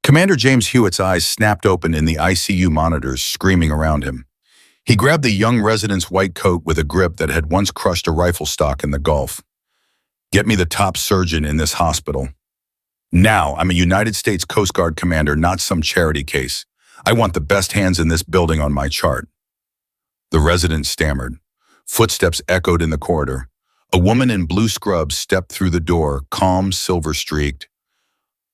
Commander James Hewitt's eyes snapped open in the ICU monitors screaming around him. He grabbed the young resident's white coat with a grip that had once crushed a rifle stock in the Gulf. "Get me the top surgeon in this hospital. Now, I'm a United States Coast Guard commander, not some charity case. I want the best hands in this building on my chart." The resident stammered. Footsteps echoed in the corridor. A woman in blue scrubs stepped through the door, calm, silver-streaked.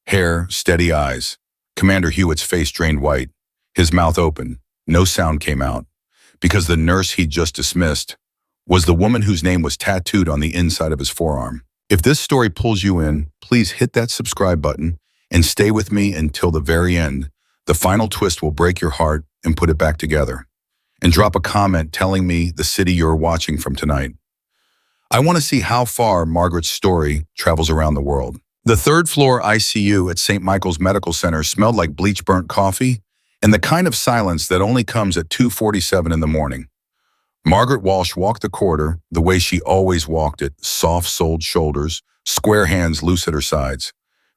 Hair, steady eyes. Commander Hewitt's face drained white. His mouth open. No sound came out. Because the nurse he'd just dismissed was the woman whose name was tattooed on the inside of his forearm. If this story pulls you in, please hit that subscribe button and stay with me until the very end. The final twist will break your heart and put it back together. And drop a comment telling me the city you're watching from tonight. I want to see how far Margaret's story travels around the world. The third-floor ICU at St. Michael's Medical Center smelled like bleach-burnt coffee and the kind of silence that only comes at 2:47 in the morning. Margaret Walsh walked the corridor the way she always walked it, soft-soled shoulders, square hands loose at her sides.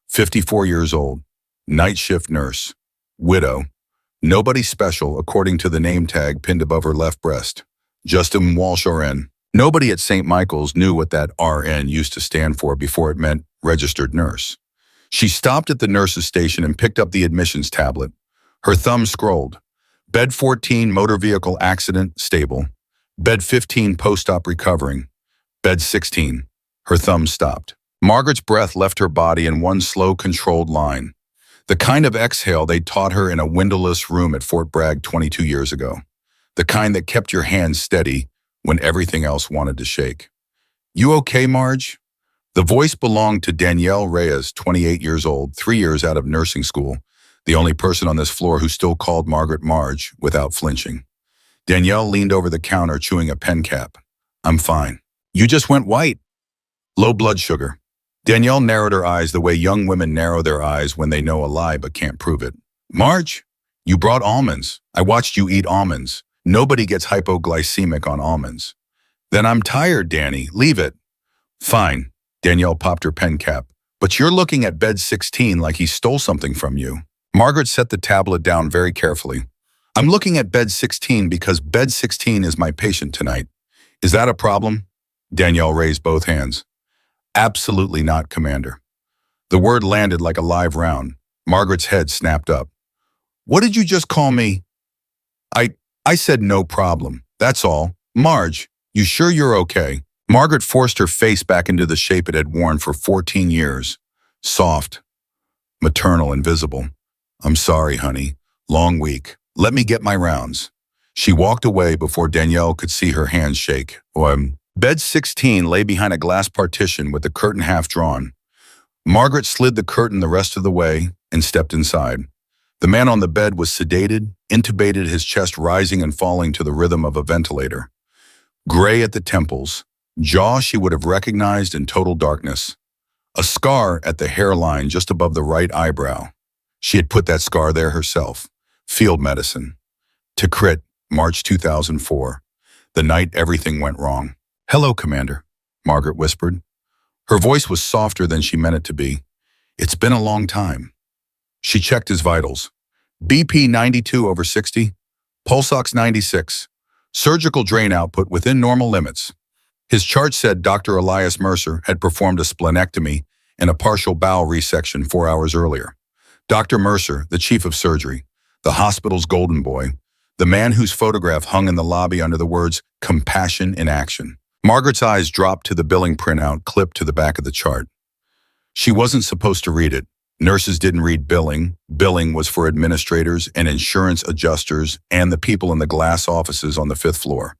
54 years old, night shift nurse, widow, nobody special according to the name tag pinned above her left breast. Justin Walsh RN. Nobody at St. Michael's knew what that RN used to stand for before it meant registered nurse. She stopped at the nurse's station and picked up the admissions tablet. Her thumb scrolled. Bed 14, motor vehicle accident, stable. Bed 15, post-op recovering. Bed 16. Her thumb stopped. Margaret's breath left her body in one slow, controlled line. The kind of exhale they taught her in a windowless room at Fort Bragg 22 years ago. The kind that kept your hands steady when everything else wanted to shake. "You okay, Marge?" The voice belonged to Danielle Reyes, 28 years old, 3 years out of nursing school, the only person on this floor who still called Margaret Marge without flinching. Danielle leaned over the counter, chewing a pen cap. "I'm fine." "You just went white." "Low blood sugar." Danielle narrowed her eyes the way young women narrow their eyes when they know a lie but can't prove it. "Marge, you brought almonds. I watched you eat almonds. Nobody gets hypoglycemic on almonds." "Then I'm tired, Danny. Leave it." "Fine." Danielle popped her pen cap. "But you're looking at bed 16 like he stole something from you." Margaret set the tablet down very carefully. "I'm looking at bed 16 because bed 16 is my patient tonight. Is that a problem?" Danielle raised both hands. "Absolutely not, Commander." The word landed like a live round. Margaret's head snapped up. "What did you just call me?" I said no problem. That's all. Marge, you sure you're okay?" Margaret forced her face back into the shape it had worn for 14 years. Soft, maternal, and visible. "I'm sorry, honey. Long week. Let me get my rounds." She walked away before Danielle could see her hands shake. Bed 16 lay behind a glass partition with the curtain half drawn. Margaret slid the curtain the rest of the way and stepped inside. The man on the bed was sedated, intubated, his chest rising and falling to the rhythm of a ventilator. Gray at the temples, jaw she would have recognized in total darkness. A scar at the hairline just above the right eyebrow. She had put that scar there herself. Field medicine. Tikrit, March 2004. The night everything went wrong. "Hello, Commander," Margaret whispered. Her voice was softer than she meant it to be. "It's been a long time." She checked his vitals. BP 92/60, pulse ox 96, surgical drain output within normal limits. His chart said Dr. Elias Mercer had performed a splenectomy and a partial bowel resection 4 hours earlier. Dr. Mercer, the chief of surgery, the hospital's golden boy, the man whose photograph hung in the lobby under the words "Compassion in Action." Margaret's eyes dropped to the billing printout clipped to the back of the chart. She wasn't supposed to read it. Nurses didn't read billing. Billing was for administrators and insurance adjusters and the people in the glass offices on the 5th floor.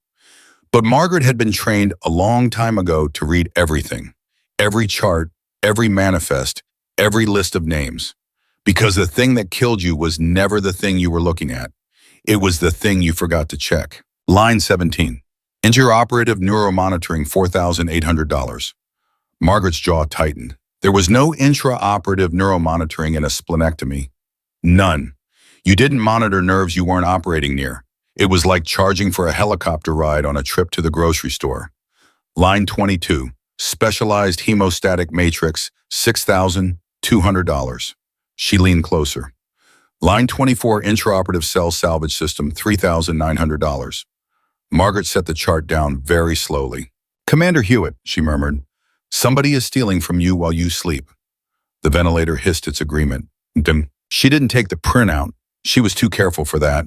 But Margaret had been trained a long time ago to read everything. Every chart, every manifest, every list of names. Because the thing that killed you was never the thing you were looking at. It was the thing you forgot to check. Line 17. Intraoperative neuromonitoring, $4,800. Margaret's jaw tightened. There was no intraoperative neuromonitoring in a splenectomy. None. You didn't monitor nerves you weren't operating near. It was like charging for a helicopter ride on a trip to the grocery store. Line 22. Specialized hemostatic matrix, $6,200. She leaned closer. Line 24, intraoperative cell salvage system, $3,900. Margaret set the chart down very slowly. Commander Hewitt, she murmured, somebody is stealing from you while you sleep. The ventilator hissed its agreement. Dim. She didn't take the printout. She was too careful for that.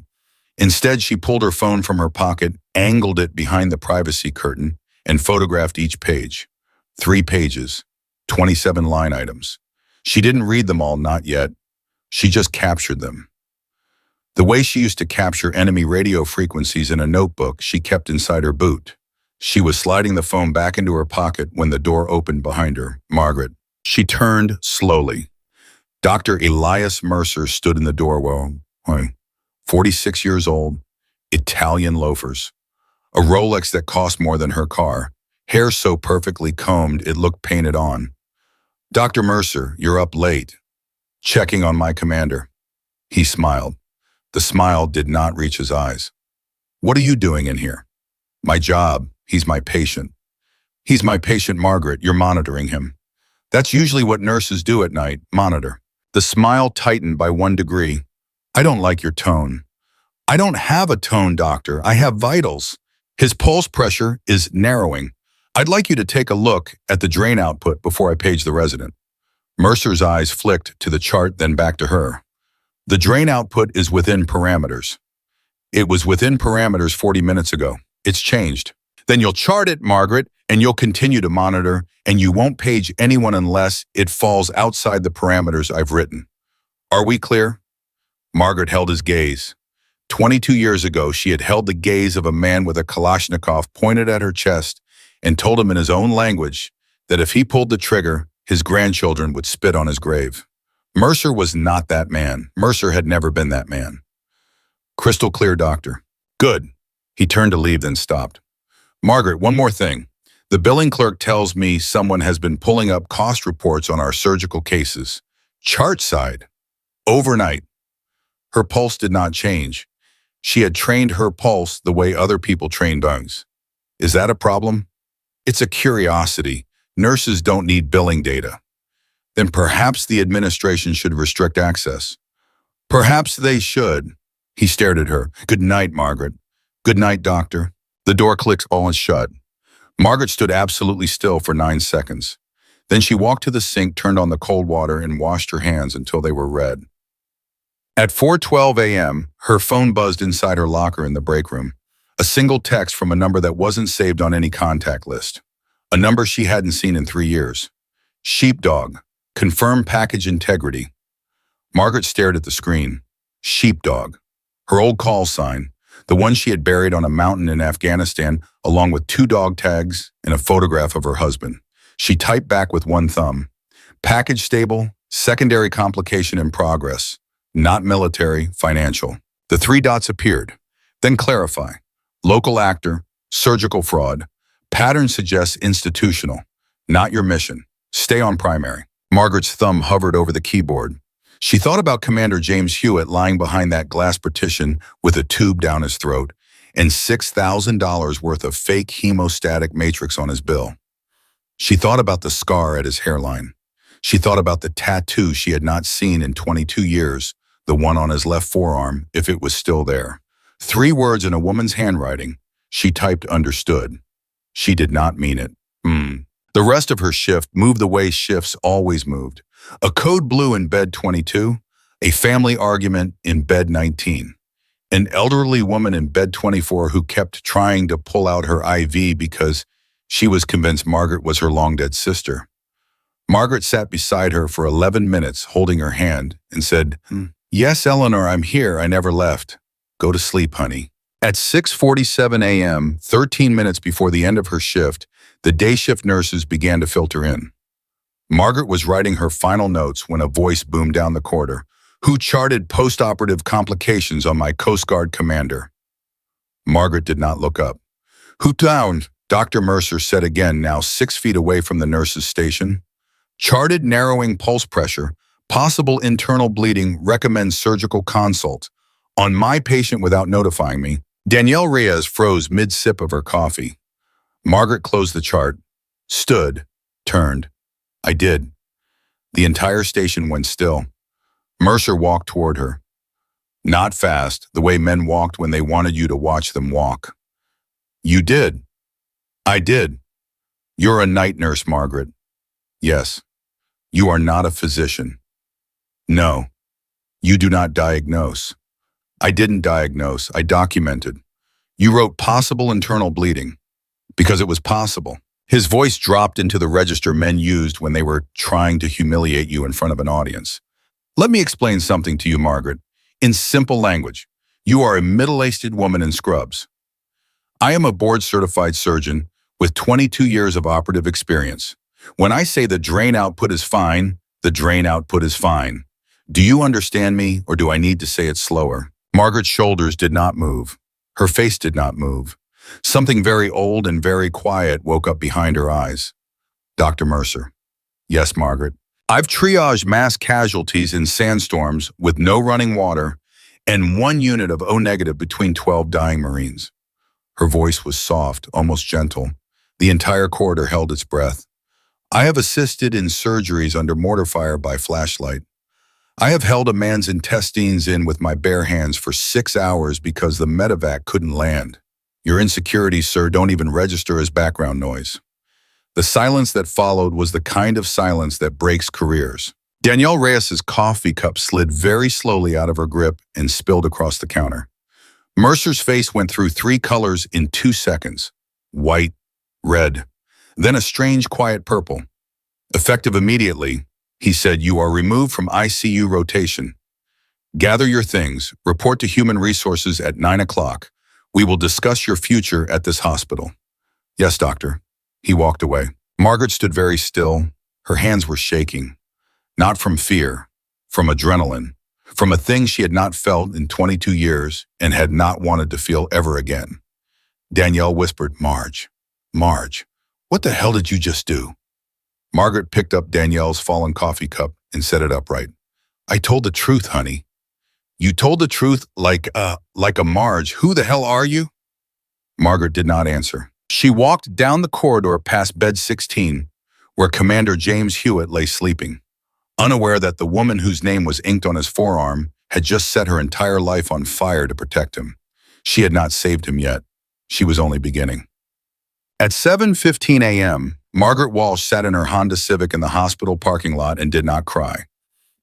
Instead, she pulled her phone from her pocket, angled it behind the privacy curtain, and photographed each page. 3 pages, 27 line items. She didn't read them all, not yet. She just captured them. The way she used to capture enemy radio frequencies in a notebook she kept inside her boot. She was sliding the phone back into her pocket when the door opened behind her. Margaret. She turned slowly. Dr. Elias Mercer stood in the doorway. 46 years old, Italian loafers. A Rolex that cost more than her car. Hair so perfectly combed it looked painted on. Dr. Mercer, you're up late. Checking on my commander. He smiled. The smile did not reach his eyes. What are you doing in here? My job. He's my patient. He's my patient, Margaret. You're monitoring him. That's usually what nurses do at night, monitor. The smile tightened by 1 degree. I don't like your tone. I don't have a tone, doctor. I have vitals. His pulse pressure is narrowing. I'd like you to take a look at the drain output before I page the resident. Mercer's eyes flicked to the chart, then back to her. The drain output is within parameters. It was within parameters 40 minutes ago. It's changed. Then you'll chart it, Margaret, and you'll continue to monitor, and you won't page anyone unless it falls outside the parameters I've written. Are we clear? Margaret held his gaze. 22 years ago, she had held the gaze of a man with a Kalashnikov pointed at her chest and told him in his own language that if he pulled the trigger, his grandchildren would spit on his grave. Mercer was not that man. Mercer had never been that man. Crystal clear, doctor. Good. He turned to leave, then stopped. Margaret, one more thing. The billing clerk tells me someone has been pulling up cost reports on our surgical cases. Chart side. Overnight. Her pulse did not change. She had trained her pulse the way other people train bungs. Is that a problem? It's a curiosity. Nurses don't need billing data. Then perhaps the administration should restrict access. Perhaps they should. He stared at her. Good night, Margaret. Good night, doctor. The door clicked all shut. Margaret stood absolutely still for 9 seconds. Then she walked to the sink, turned on the cold water, and washed her hands until they were red. At 4:12 a.m., her phone buzzed inside her locker in the break room. A single text from a number that wasn't saved on any contact list. A number she hadn't seen in 3 years. Sheepdog. Confirm package integrity. Margaret stared at the screen. Sheepdog. Her old call sign. The one she had buried on a mountain in Afghanistan, along with 2 dog tags and a photograph of her husband. She typed back with 1 thumb. Package stable, secondary complication in progress. Not military, financial. The 3 dots appeared. Then clarify. Local actor, surgical fraud. Pattern suggests institutional. Not your mission. Stay on primary. Margaret's thumb hovered over the keyboard. She thought about Commander James Hewitt lying behind that glass partition with a tube down his throat and $6,000 worth of fake hemostatic matrix on his bill. She thought about the scar at his hairline. She thought about the tattoo she had not seen in 22 years, the one on his left forearm, if it was still there. 3 words in a woman's handwriting. She typed understood. She did not mean it. The rest of her shift moved the way shifts always moved. A code blue in bed 22, a family argument in bed 19. An elderly woman in bed 24 who kept trying to pull out her IV because she was convinced Margaret was her long-dead sister. Margaret sat beside her for 11 minutes, holding her hand, and said, Yes, Eleanor, I'm here. I never left. Go to sleep, honey. At 6:47 a.m., 13 minutes before the end of her shift, the day shift nurses began to filter in. Margaret was writing her final notes when a voice boomed down the corridor. Who charted post-operative complications on my Coast Guard commander? Margaret did not look up. Who down? Dr. Mercer said again, now 6 feet away from the nurse's station. Charted narrowing pulse pressure, possible internal bleeding, recommends surgical consult. On my patient without notifying me. Danielle Reyes froze mid-sip of her coffee. Margaret closed the chart, stood, turned. I did. The entire station went still. Mercer walked toward her. Not fast, the way men walked when they wanted you to watch them walk. You did. I did. You're a night nurse, Margaret. Yes. You are not a physician. No. You do not diagnose. I didn't diagnose, I documented. You wrote possible internal bleeding because it was possible. His voice dropped into the register men used when they were trying to humiliate you in front of an audience. Let me explain something to you, Margaret. In simple language, you are a middle-aged woman in scrubs. I am a board-certified surgeon with 22 years of operative experience. When I say the drain output is fine, the drain output is fine. Do you understand me, or do I need to say it slower? Margaret's shoulders did not move. Her face did not move. Something very old and very quiet woke up behind her eyes. Dr. Mercer. Yes, Margaret. I've triaged mass casualties in sandstorms with no running water and 1 unit of O-negative between 12 dying Marines. Her voice was soft, almost gentle. The entire corridor held its breath. I have assisted in surgeries under mortar fire by flashlight. I have held a man's intestines in with my bare hands for 6 hours because the medevac couldn't land. Your insecurities, sir, don't even register as background noise. The silence that followed was the kind of silence that breaks careers. Danielle Reyes's coffee cup slid very slowly out of her grip and spilled across the counter. Mercer's face went through 3 colors in 2 seconds. White, red, then a strange quiet purple. Effective immediately, he said, you are removed from ICU rotation. Gather your things, report to Human Resources at 9 o'clock. We will discuss your future at this hospital. Yes, doctor. He walked away. Margaret stood very still. Her hands were shaking. Not from fear, from adrenaline, from a thing she had not felt in 22 years and had not wanted to feel ever again. Danielle whispered, Marge, what the hell did you just do? Margaret picked up Danielle's fallen coffee cup and set it upright. I told the truth, honey. You told the truth like a Marge. Who the hell are you? Margaret did not answer. She walked down the corridor past bed 16, where Commander James Hewitt lay sleeping, unaware that the woman whose name was inked on his forearm had just set her entire life on fire to protect him. She had not saved him yet. She was only beginning. At 7:15 a.m., Margaret Walsh sat in her Honda Civic in the hospital parking lot and did not cry.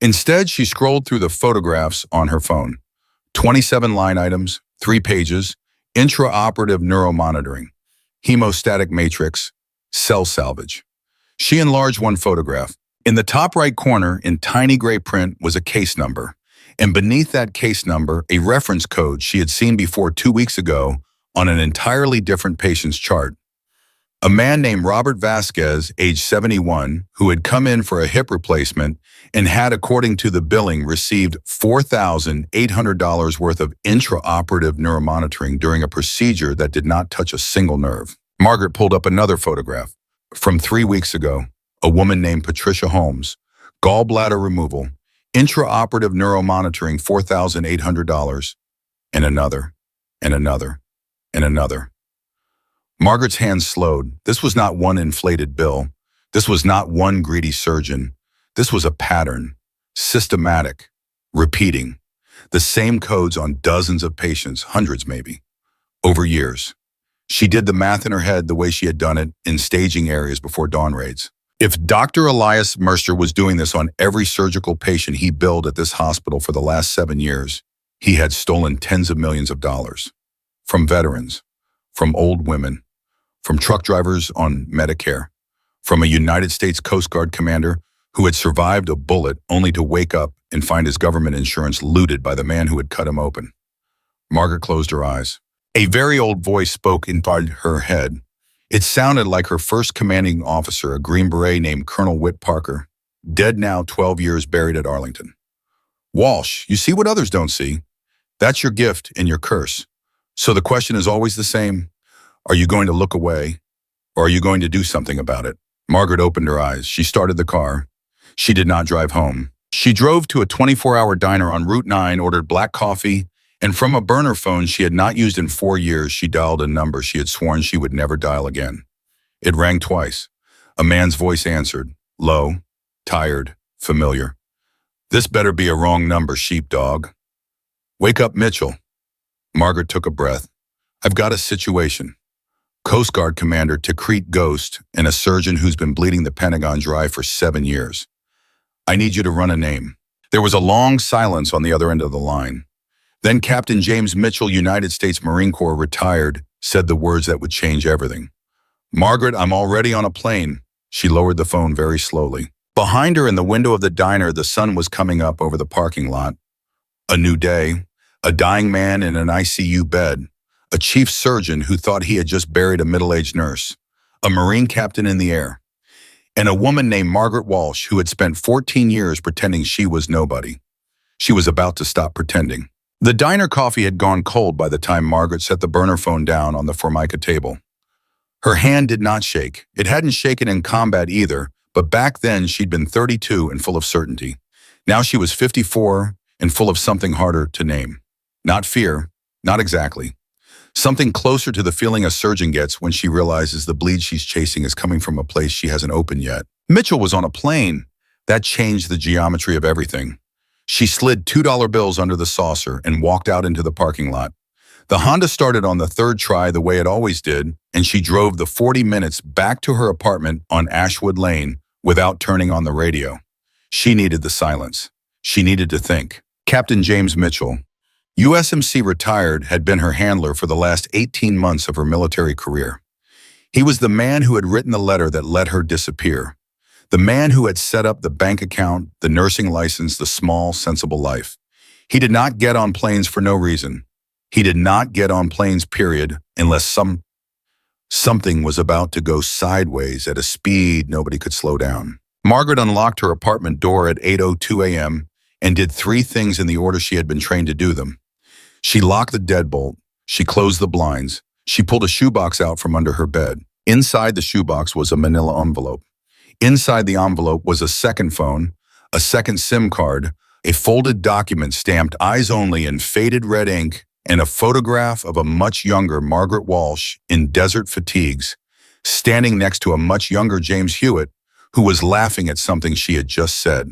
Instead, she scrolled through the photographs on her phone. 27 line items, 3 pages, intraoperative neuromonitoring, hemostatic matrix, cell salvage. She enlarged one photograph. In the top right corner, in tiny gray print, was a case number, and beneath that case number, a reference code she had seen before 2 weeks ago on an entirely different patient's chart. A man named Robert Vasquez, age 71, who had come in for a hip replacement and had, according to the billing, received $4,800 worth of intraoperative neuromonitoring during a procedure that did not touch a single nerve. Margaret pulled up another photograph. From 3 weeks ago, a woman named Patricia Holmes, gallbladder removal, intraoperative neuromonitoring $4,800, and another, and another, and another. Margaret's hands slowed. This was not one inflated bill. This was not one greedy surgeon. This was a pattern, systematic, repeating. The same codes on dozens of patients, hundreds maybe, over years. She did the math in her head the way she had done it in staging areas before dawn raids. If Dr. Elias Mercer was doing this on every surgical patient he billed at this hospital for the last 7 years, he had stolen tens of millions of dollars. From veterans, from old women, from truck drivers on Medicare, from a United States Coast Guard commander who had survived a bullet only to wake up and find his government insurance looted by the man who had cut him open. Margaret closed her eyes. A very old voice spoke inside her head. It sounded like her first commanding officer, a Green Beret named Colonel Whit Parker, dead now 12 years buried at Arlington. Walsh, you see what others don't see. That's your gift and your curse. So the question is always the same. Are you going to look away, or are you going to do something about it? Margaret opened her eyes. She started the car. She did not drive home. She drove to a 24-hour diner on Route 9, ordered black coffee, and from a burner phone she had not used in 4 years, she dialed a number she had sworn she would never dial again. It rang twice. A man's voice answered, low, tired, familiar. This better be a wrong number, sheepdog. Wake up, Mitchell. Margaret took a breath. I've got a situation. Coast Guard Commander Tikrit Ghost and a surgeon who's been bleeding the Pentagon dry for 7 years. I need you to run a name. There was a long silence on the other end of the line. Then Captain James Mitchell, United States Marine Corps, retired, said the words that would change everything. Margaret, I'm already on a plane. She lowered the phone very slowly. Behind her in the window of the diner, the sun was coming up over the parking lot. A new day, a dying man in an ICU bed, a chief surgeon who thought he had just buried a middle-aged nurse, a Marine captain in the air, and a woman named Margaret Walsh who had spent 14 years pretending she was nobody. She was about to stop pretending. The diner coffee had gone cold by the time Margaret set the burner phone down on the Formica table. Her hand did not shake. It hadn't shaken in combat either, but back then she'd been 32 and full of certainty. Now she was 54 and full of something harder to name. Not fear, not exactly. Something closer to the feeling a surgeon gets when she realizes the bleed she's chasing is coming from a place she hasn't opened yet. Mitchell was on a plane. That changed the geometry of everything. She slid $2 bills under the saucer and walked out into the parking lot. The Honda started on the third try the way it always did, and she drove the 40 minutes back to her apartment on Ashwood Lane without turning on the radio. She needed the silence. She needed to think. Captain James Mitchell, USMC retired, had been her handler for the last 18 months of her military career. He was the man who had written the letter that let her disappear. The man who had set up the bank account, the nursing license, the small, sensible life. He did not get on planes for no reason. He did not get on planes, period, unless something was about to go sideways at a speed nobody could slow down. Margaret unlocked her apartment door at 8:02 a.m. and did 3 things in the order she had been trained to do them. She locked the deadbolt. She closed the blinds. She pulled a shoebox out from under her bed. Inside the shoebox was a manila envelope. Inside the envelope was a second phone, a second SIM card, a folded document stamped eyes only in faded red ink, and a photograph of a much younger Margaret Walsh in desert fatigues, standing next to a much younger James Hewitt, who was laughing at something she had just said.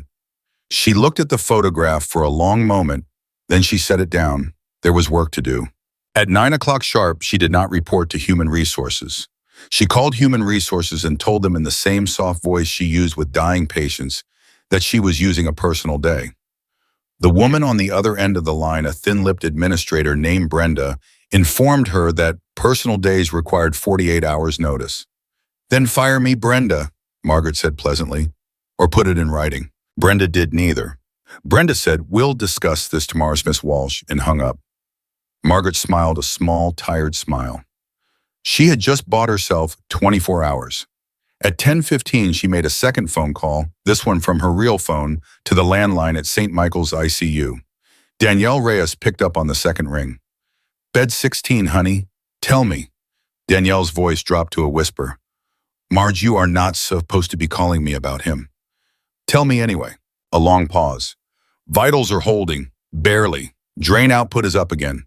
She looked at the photograph for a long moment, then she set it down. There was work to do. At 9 o'clock sharp, she did not report to Human Resources. She called Human Resources and told them in the same soft voice she used with dying patients that she was using a personal day. The woman on the other end of the line, a thin-lipped administrator named Brenda, informed her that personal days required 48 hours notice. Then fire me, Brenda, Margaret said pleasantly, or put it in writing. Brenda did neither. Brenda said, we'll discuss this tomorrow, Miss Walsh, and hung up. Margaret smiled a small, tired smile. She had just bought herself 24 hours. At 10:15, she made a second phone call, this one from her real phone, to the landline at St. Michael's ICU. Danielle Reyes picked up on the second ring. Bed 16, honey. Tell me. Danielle's voice dropped to a whisper. Marge, you are not supposed to be calling me about him. Tell me anyway. A long pause. Vitals are holding. Barely. Drain output is up again.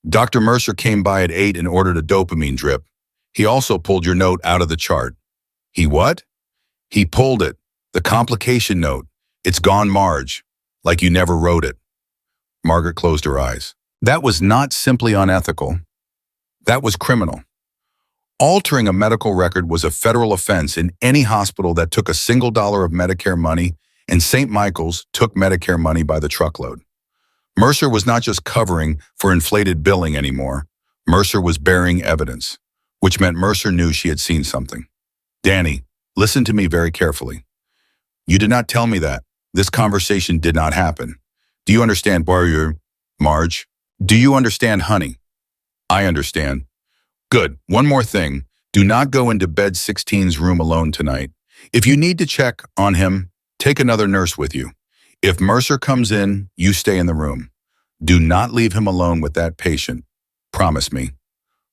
Dr. Mercer came by at 8 and ordered a dopamine drip. He also pulled your note out of the chart. He what? He pulled it. The complication note. It's gone, Marge. Like you never wrote it. Margaret closed her eyes. That was not simply unethical. That was criminal. Altering a medical record was a federal offense in any hospital that took a single dollar of Medicare money, and St. Michael's took Medicare money by the truckload. Mercer was not just covering for inflated billing anymore. Mercer was bearing evidence, which meant Mercer knew she had seen something. Danny, listen to me very carefully. You did not tell me that. This conversation did not happen. Do you understand, warrior, Marge? Do you understand, honey? I understand. Good. One more thing. Do not go into bed 16's room alone tonight. If you need to check on him, take another nurse with you. If Mercer comes in, you stay in the room. Do not leave him alone with that patient. Promise me.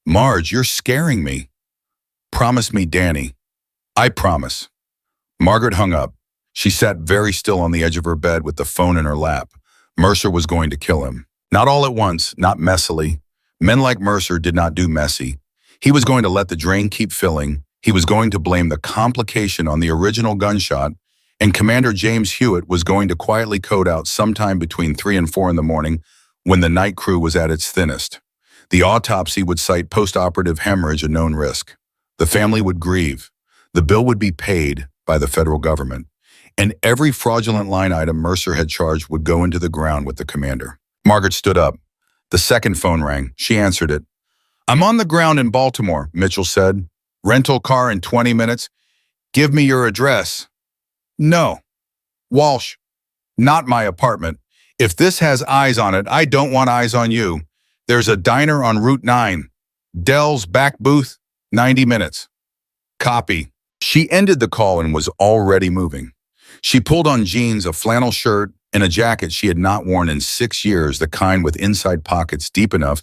Marge, you're scaring me. Promise me, Danny. I promise. Margaret hung up. She sat very still on the edge of her bed with the phone in her lap. Mercer was going to kill him. Not all at once, not messily. Men like Mercer did not do messy. He was going to let the drain keep filling. He was going to blame the complication on the original gunshot, and Commander James Hewitt was going to quietly code out sometime between 3 and 4 in the morning when the night crew was at its thinnest. The autopsy would cite post-operative hemorrhage a known risk. The family would grieve. The bill would be paid by the federal government. And every fraudulent line item Mercer had charged would go into the ground with the commander. Margaret stood up. The second phone rang. She answered it. "I'm on the ground in Baltimore," Mitchell said. "Rental car in 20 minutes. Give me your address." "No. Walsh, not my apartment. If this has eyes on it, I don't want eyes on you. There's a diner on Route 9. Dell's back booth, 90 minutes. Copy." She ended the call and was already moving. She pulled on jeans, a flannel shirt, and a jacket she had not worn in 6 years, the kind with inside pockets deep enough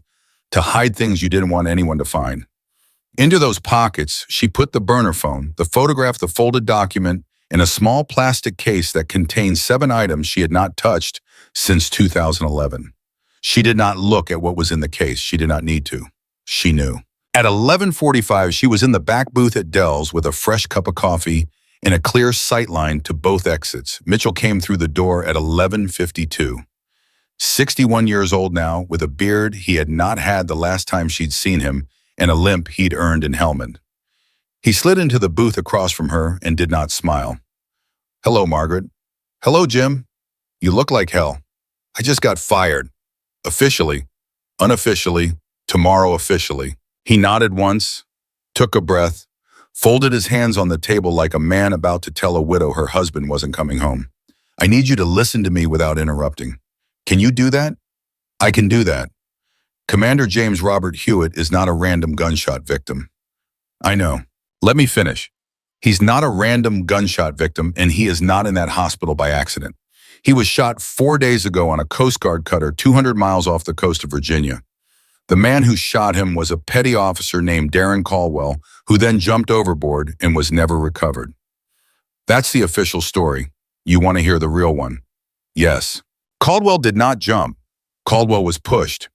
to hide things you didn't want anyone to find. Into those pockets, she put the burner phone, the photograph, the folded document, and a small plastic case that contained 7 items she had not touched since 2011. She did not look at what was in the case. She did not need to. She knew. At 11:45, she was in the back booth at Dell's with a fresh cup of coffee and a clear sight line to both exits. Mitchell came through the door at 11:52. 61 years old now, with a beard he had not had the last time she'd seen him and a limp he'd earned in Helmand. He slid into the booth across from her and did not smile. "Hello, Margaret." "Hello, Jim. You look like hell. I just got fired. Officially, unofficially, tomorrow officially." He nodded once, took a breath, folded his hands on the table like a man about to tell a widow her husband wasn't coming home. "I need you to listen to me without interrupting. Can you do that?" "I can do that. Commander James Robert Hewitt is not a random gunshot victim." "I know. Let me finish. He's not a random gunshot victim, and he is not in that hospital by accident. He was shot 4 days ago on a Coast Guard cutter 200 miles off the coast of Virginia. The man who shot him was a petty officer named Darren Caldwell, who then jumped overboard and was never recovered. That's the official story. You want to hear the real one?" "Yes." Caldwell did not jump. Caldwell was pushed.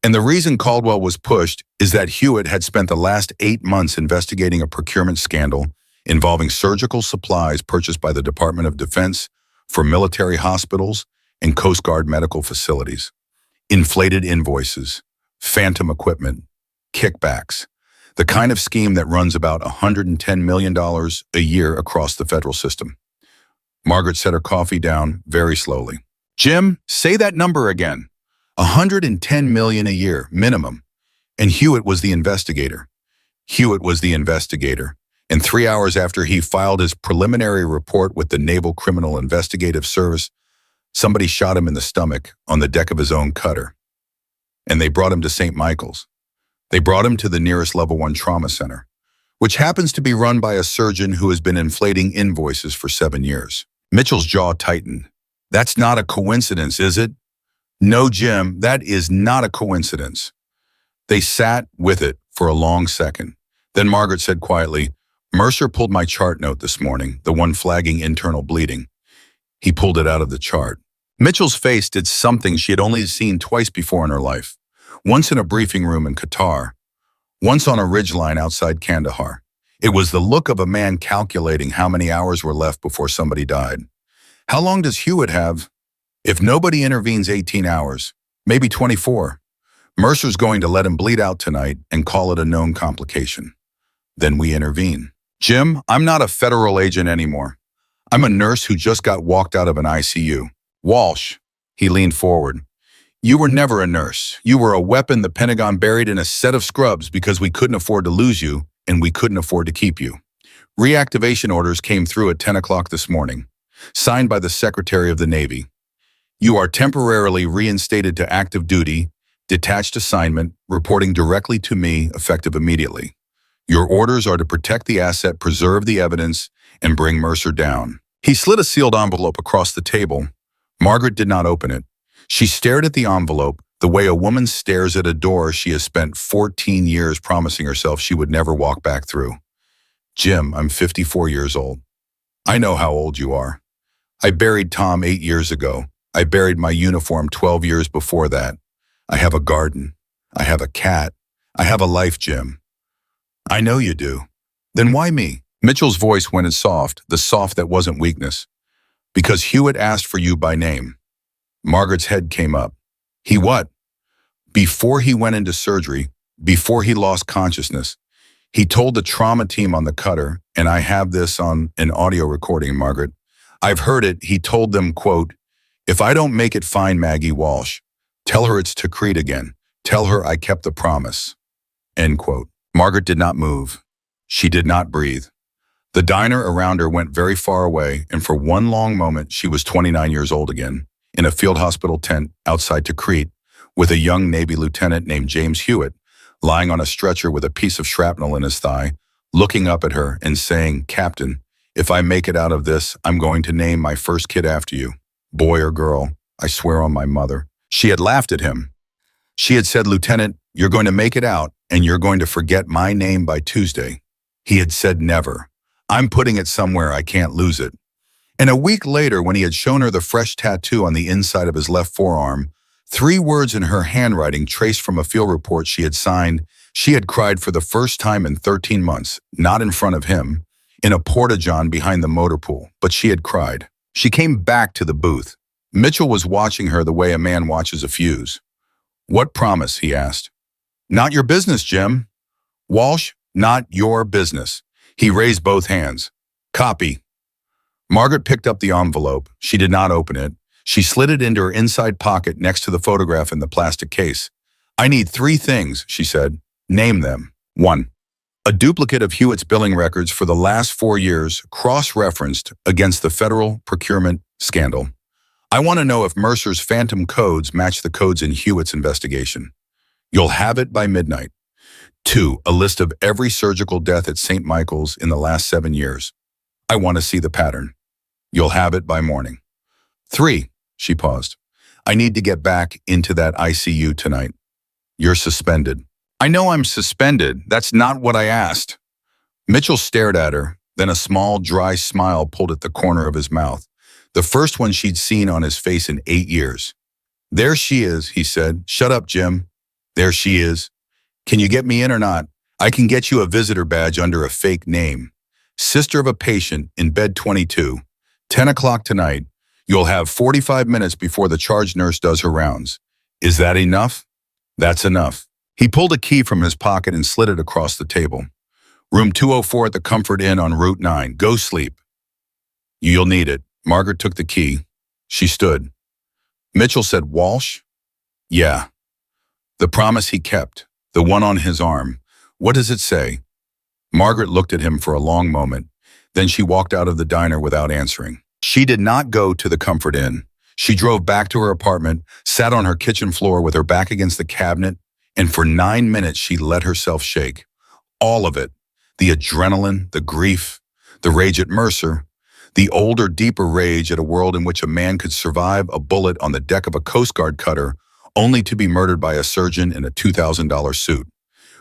And the reason Caldwell was pushed is that Hewitt had spent the last 8 months investigating a procurement scandal involving surgical supplies purchased by the Department of Defense for military hospitals and Coast Guard medical facilities. Inflated invoices, phantom equipment, kickbacks, the kind of scheme that runs about $110 million a year across the federal system. Margaret set her coffee down very slowly. "Jim, say that number again. $110 million a year, minimum." And Hewitt was the investigator. Hewitt was the investigator. And 3 hours after he filed his preliminary report with the Naval Criminal Investigative Service, somebody shot him in the stomach on the deck of his own cutter. And they brought him to St. Michael's. They brought him to the nearest Level 1 trauma center, which happens to be run by a surgeon who has been inflating invoices for 7 years. Mitchell's jaw tightened. "That's not a coincidence, is it?" "No, Jim, that is not a coincidence." They sat with it for a long second. Then Margaret said quietly, "Mercer pulled my chart note this morning, the one flagging internal bleeding. He pulled it out of the chart." Mitchell's face did something she had only seen twice before in her life. Once in a briefing room in Qatar, once on a ridgeline outside Kandahar. It was the look of a man calculating how many hours were left before somebody died. How long does Hewitt have? If nobody intervenes, 18 hours, maybe 24. Mercer's going to let him bleed out tonight and call it a known complication. Then we intervene. "Jim, I'm not a federal agent anymore. I'm a nurse who just got walked out of an ICU. Walsh," he leaned forward, "you were never a nurse. You were a weapon the Pentagon buried in a set of scrubs because we couldn't afford to lose you and we couldn't afford to keep you. Reactivation orders came through at 10 o'clock this morning, signed by the Secretary of the Navy. You are temporarily reinstated to active duty, detached assignment, reporting directly to me, effective immediately. Your orders are to protect the asset, preserve the evidence, and bring Mercer down." He slid a sealed envelope across the table. Margaret did not open it. She stared at the envelope the way a woman stares at a door she has spent 14 years promising herself she would never walk back through. "Jim, I'm 54 years old. I know how old you are. I buried Tom 8 years ago. I buried my uniform 12 years before that. I have a garden. I have a cat. I have a life, Jim." "I know you do. Then why me?" Mitchell's voice went in soft, the soft that wasn't weakness. "Because Hewitt asked for you by name." Margaret's head came up. "He what?" Before he went into surgery, before he lost consciousness, he told the trauma team on the cutter, and I have this on an audio recording, Margaret. I've heard it. He told them, quote, "If I don't make it fine, Maggie Walsh, tell her it's to Creed again. Tell her I kept the promise." End quote. Margaret did not move. She did not breathe. The diner around her went very far away, and for one long moment she was 29 years old again, in a field hospital tent outside Tikrit, with a young Navy lieutenant named James Hewitt, lying on a stretcher with a piece of shrapnel in his thigh, looking up at her and saying, "Captain, if I make it out of this, I'm going to name my first kid after you. Boy or girl, I swear on my mother." She had laughed at him. She had said, "Lieutenant, you're going to make it out, and you're going to forget my name by Tuesday." He had said, "Never. I'm putting it somewhere I can't lose it." And a week later, when he had shown her the fresh tattoo on the inside of his left forearm, 3 words in her handwriting traced from a field report she had signed, she had cried for the first time in 13 months, not in front of him, in a porta-john behind the motor pool, but she had cried. She came back to the booth. Mitchell was watching her the way a man watches a fuse. "What promise?" he asked. "Not your business, Jim." "Walsh, not your business." He raised both hands. "Copy." Margaret picked up the envelope. She did not open it. She slid it into her inside pocket next to the photograph in the plastic case. "I need 3 things," she said. "Name them." 1. A duplicate of Hewitt's billing records for the last 4 years, cross-referenced against the federal procurement scandal. "I want to know if Mercer's phantom codes match the codes in Hewitt's investigation." "You'll have it by midnight." 2. A list of every surgical death at St. Michael's in the last 7 years. "I want to see the pattern." "You'll have it by morning." 3. She paused. "I need to get back into that ICU tonight." "You're suspended." "I know I'm suspended. That's not what I asked." Mitchell stared at her, then a small, dry smile pulled at the corner of his mouth, the first one she'd seen on his face in 8 years. "There she is," he said. "Shut up, Jim." "There she is. Can you get me in or not? I can get you a visitor badge under a fake name. Sister of a patient in bed 22. 10 o'clock tonight. You'll have 45 minutes before the charge nurse does her rounds. Is that enough?" "That's enough." He pulled a key from his pocket and slid it across the table. "Room 204 at the Comfort Inn on Route 9. Go sleep." "You'll need it." Margaret took the key. She stood. Mitchell said, "Walsh?" "Yeah." "The promise he kept. The one on his arm. What does it say?" Margaret looked at him for a long moment. Then she walked out of the diner without answering. She did not go to the Comfort Inn. She drove back to her apartment, sat on her kitchen floor with her back against the cabinet, and for 9 minutes she let herself shake. All of it. The adrenaline, the grief, the rage at Mercer, the older, deeper rage at a world in which a man could survive a bullet on the deck of a Coast Guard cutter only to be murdered by a surgeon in a $2,000 suit.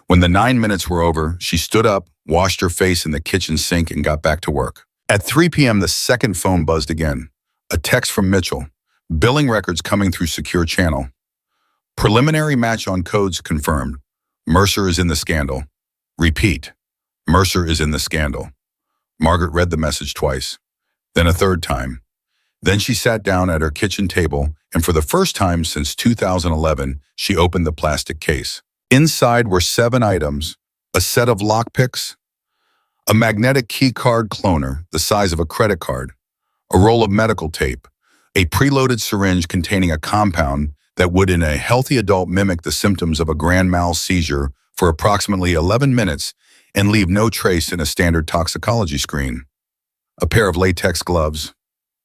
When the 9 minutes were over, she stood up, washed her face in the kitchen sink, and got back to work. At 3 p.m., the second phone buzzed again. A text from Mitchell. Billing records coming through secure channel. Preliminary match on codes confirmed. Mercer is in the scandal. Repeat. Mercer is in the scandal. Margaret read the message twice, then a third time. Then she sat down at her kitchen table, and for the first time since 2011, she opened the plastic case. Inside were 7 items, a set of lockpicks, a magnetic key card cloner the size of a credit card, a roll of medical tape, a preloaded syringe containing a compound that would in a healthy adult mimic the symptoms of a grand mal seizure for approximately 11 minutes and leave no trace in a standard toxicology screen, a pair of latex gloves,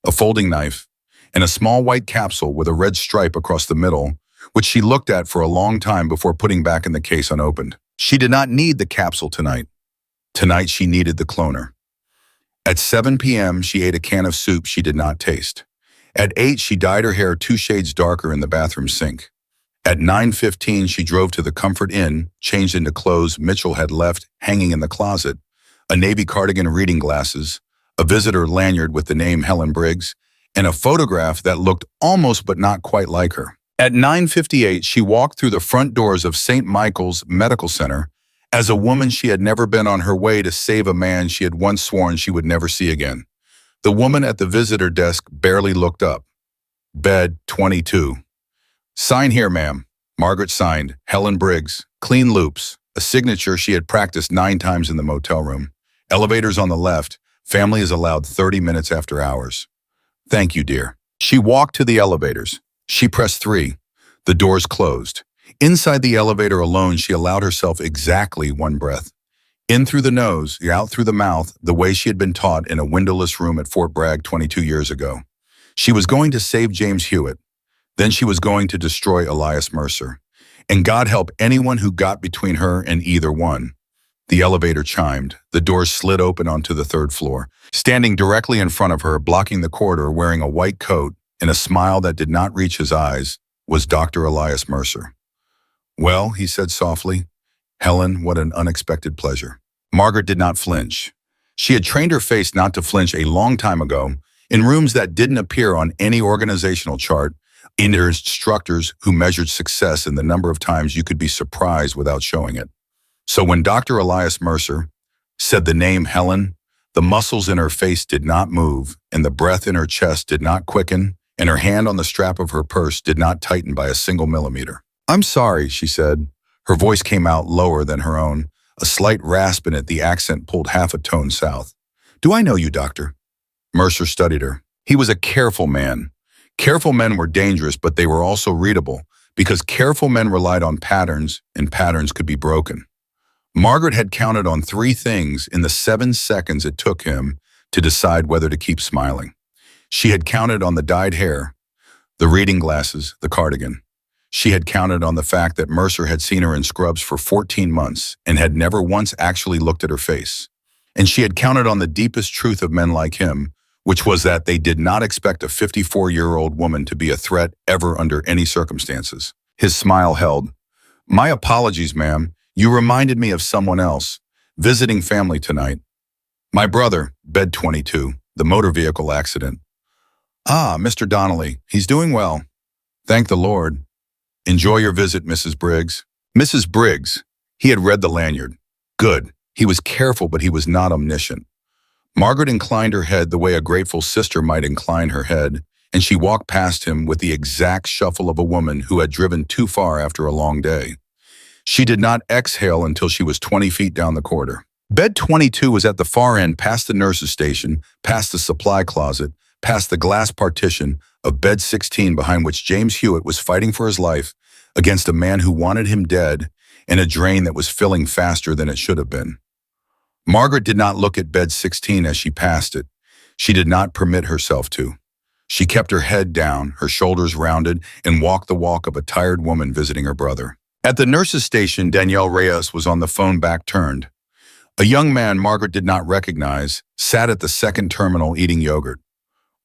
a folding knife, and a small white capsule with a red stripe across the middle, which she looked at for a long time before putting back in the case unopened. She did not need the capsule tonight. Tonight she needed the cloner. At 7 p.m., she ate a can of soup she did not taste. At 8, she dyed her hair 2 shades darker in the bathroom sink. At 9:15, she drove to the Comfort Inn, changed into clothes Mitchell had left hanging in the closet, a navy cardigan, reading glasses, a visitor lanyard with the name Helen Briggs, and a photograph that looked almost but not quite like her. At 9:58, she walked through the front doors of St. Michael's Medical Center as a woman she had never been on her way to save a man she had once sworn she would never see again. The woman at the visitor desk barely looked up. Bed 22. "Sign here, ma'am." Margaret signed, Helen Briggs, clean loops, a signature she had practiced 9 times in the motel room. Elevators on the left, family is allowed 30 minutes after hours. Thank you, dear. She walked to the elevators. She pressed 3. The doors closed. Inside the elevator alone, she allowed herself exactly 1 breath. In through the nose, out through the mouth, the way she had been taught in a windowless room at Fort Bragg 22 years ago. She was going to save James Hewitt. Then she was going to destroy Elias Mercer. And God help anyone who got between her and either one. The elevator chimed. The doors slid open onto the 3rd floor. Standing directly in front of her, blocking the corridor, wearing a white coat and a smile that did not reach his eyes, was Dr. Elias Mercer. Well, he said softly, Helen, what an unexpected pleasure. Margaret did not flinch. She had trained her face not to flinch a long time ago, in rooms that didn't appear on any organizational chart, under instructors who measured success in the number of times you could be surprised without showing it. So when Dr. Elias Mercer said the name Helen, the muscles in her face did not move, and the breath in her chest did not quicken, and her hand on the strap of her purse did not tighten by a single millimeter. I'm sorry, she said. Her voice came out lower than her own, a slight rasp in it, the accent pulled half a tone south. Do I know you, doctor? Mercer studied her. He was a careful man. Careful men were dangerous, but they were also readable, because careful men relied on patterns, and patterns could be broken. Margaret had counted on 3 things in the 7 seconds it took him to decide whether to keep smiling. She had counted on the dyed hair, the reading glasses, the cardigan. She had counted on the fact that Mercer had seen her in scrubs for 14 months and had never once actually looked at her face. And she had counted on the deepest truth of men like him, which was that they did not expect a 54-year-old woman to be a threat ever under any circumstances. His smile held. My apologies, ma'am. You reminded me of someone else, visiting family tonight. My brother, bed 22, the motor vehicle accident. Ah, Mr. Donnelly, he's doing well. Thank the Lord. Enjoy your visit, Mrs. Briggs. Mrs. Briggs. He had read the lanyard. Good. He was careful, but he was not omniscient. Margaret inclined her head the way a grateful sister might incline her head, and she walked past him with the exact shuffle of a woman who had driven too far after a long day. She did not exhale until she was 20 feet down the corridor. Bed 22 was at the far end, past the nurse's station, past the supply closet, past the glass partition of bed 16, behind which James Hewitt was fighting for his life against a man who wanted him dead and a drain that was filling faster than it should have been. Margaret did not look at bed 16 as she passed it. She did not permit herself to. She kept her head down, her shoulders rounded, and walked the walk of a tired woman visiting her brother. At the nurse's station, Danielle Reyes was on the phone, back turned. A young man Margaret did not recognize sat at the second terminal eating yogurt.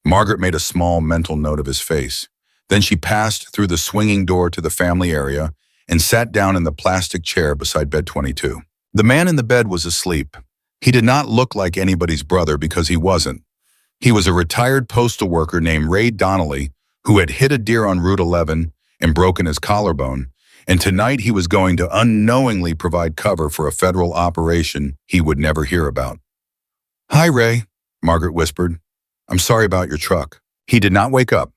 Margaret made a small mental note of his face. Then she passed through the swinging door to the family area and sat down in the plastic chair beside bed 22. The man in the bed was asleep. He did not look like anybody's brother because he wasn't. He was a retired postal worker named Ray Donnelly who had hit a deer on Route 11 and broken his collarbone, and tonight he was going to unknowingly provide cover for a federal operation he would never hear about. Hi, Ray, Margaret whispered. I'm sorry about your truck. He did not wake up.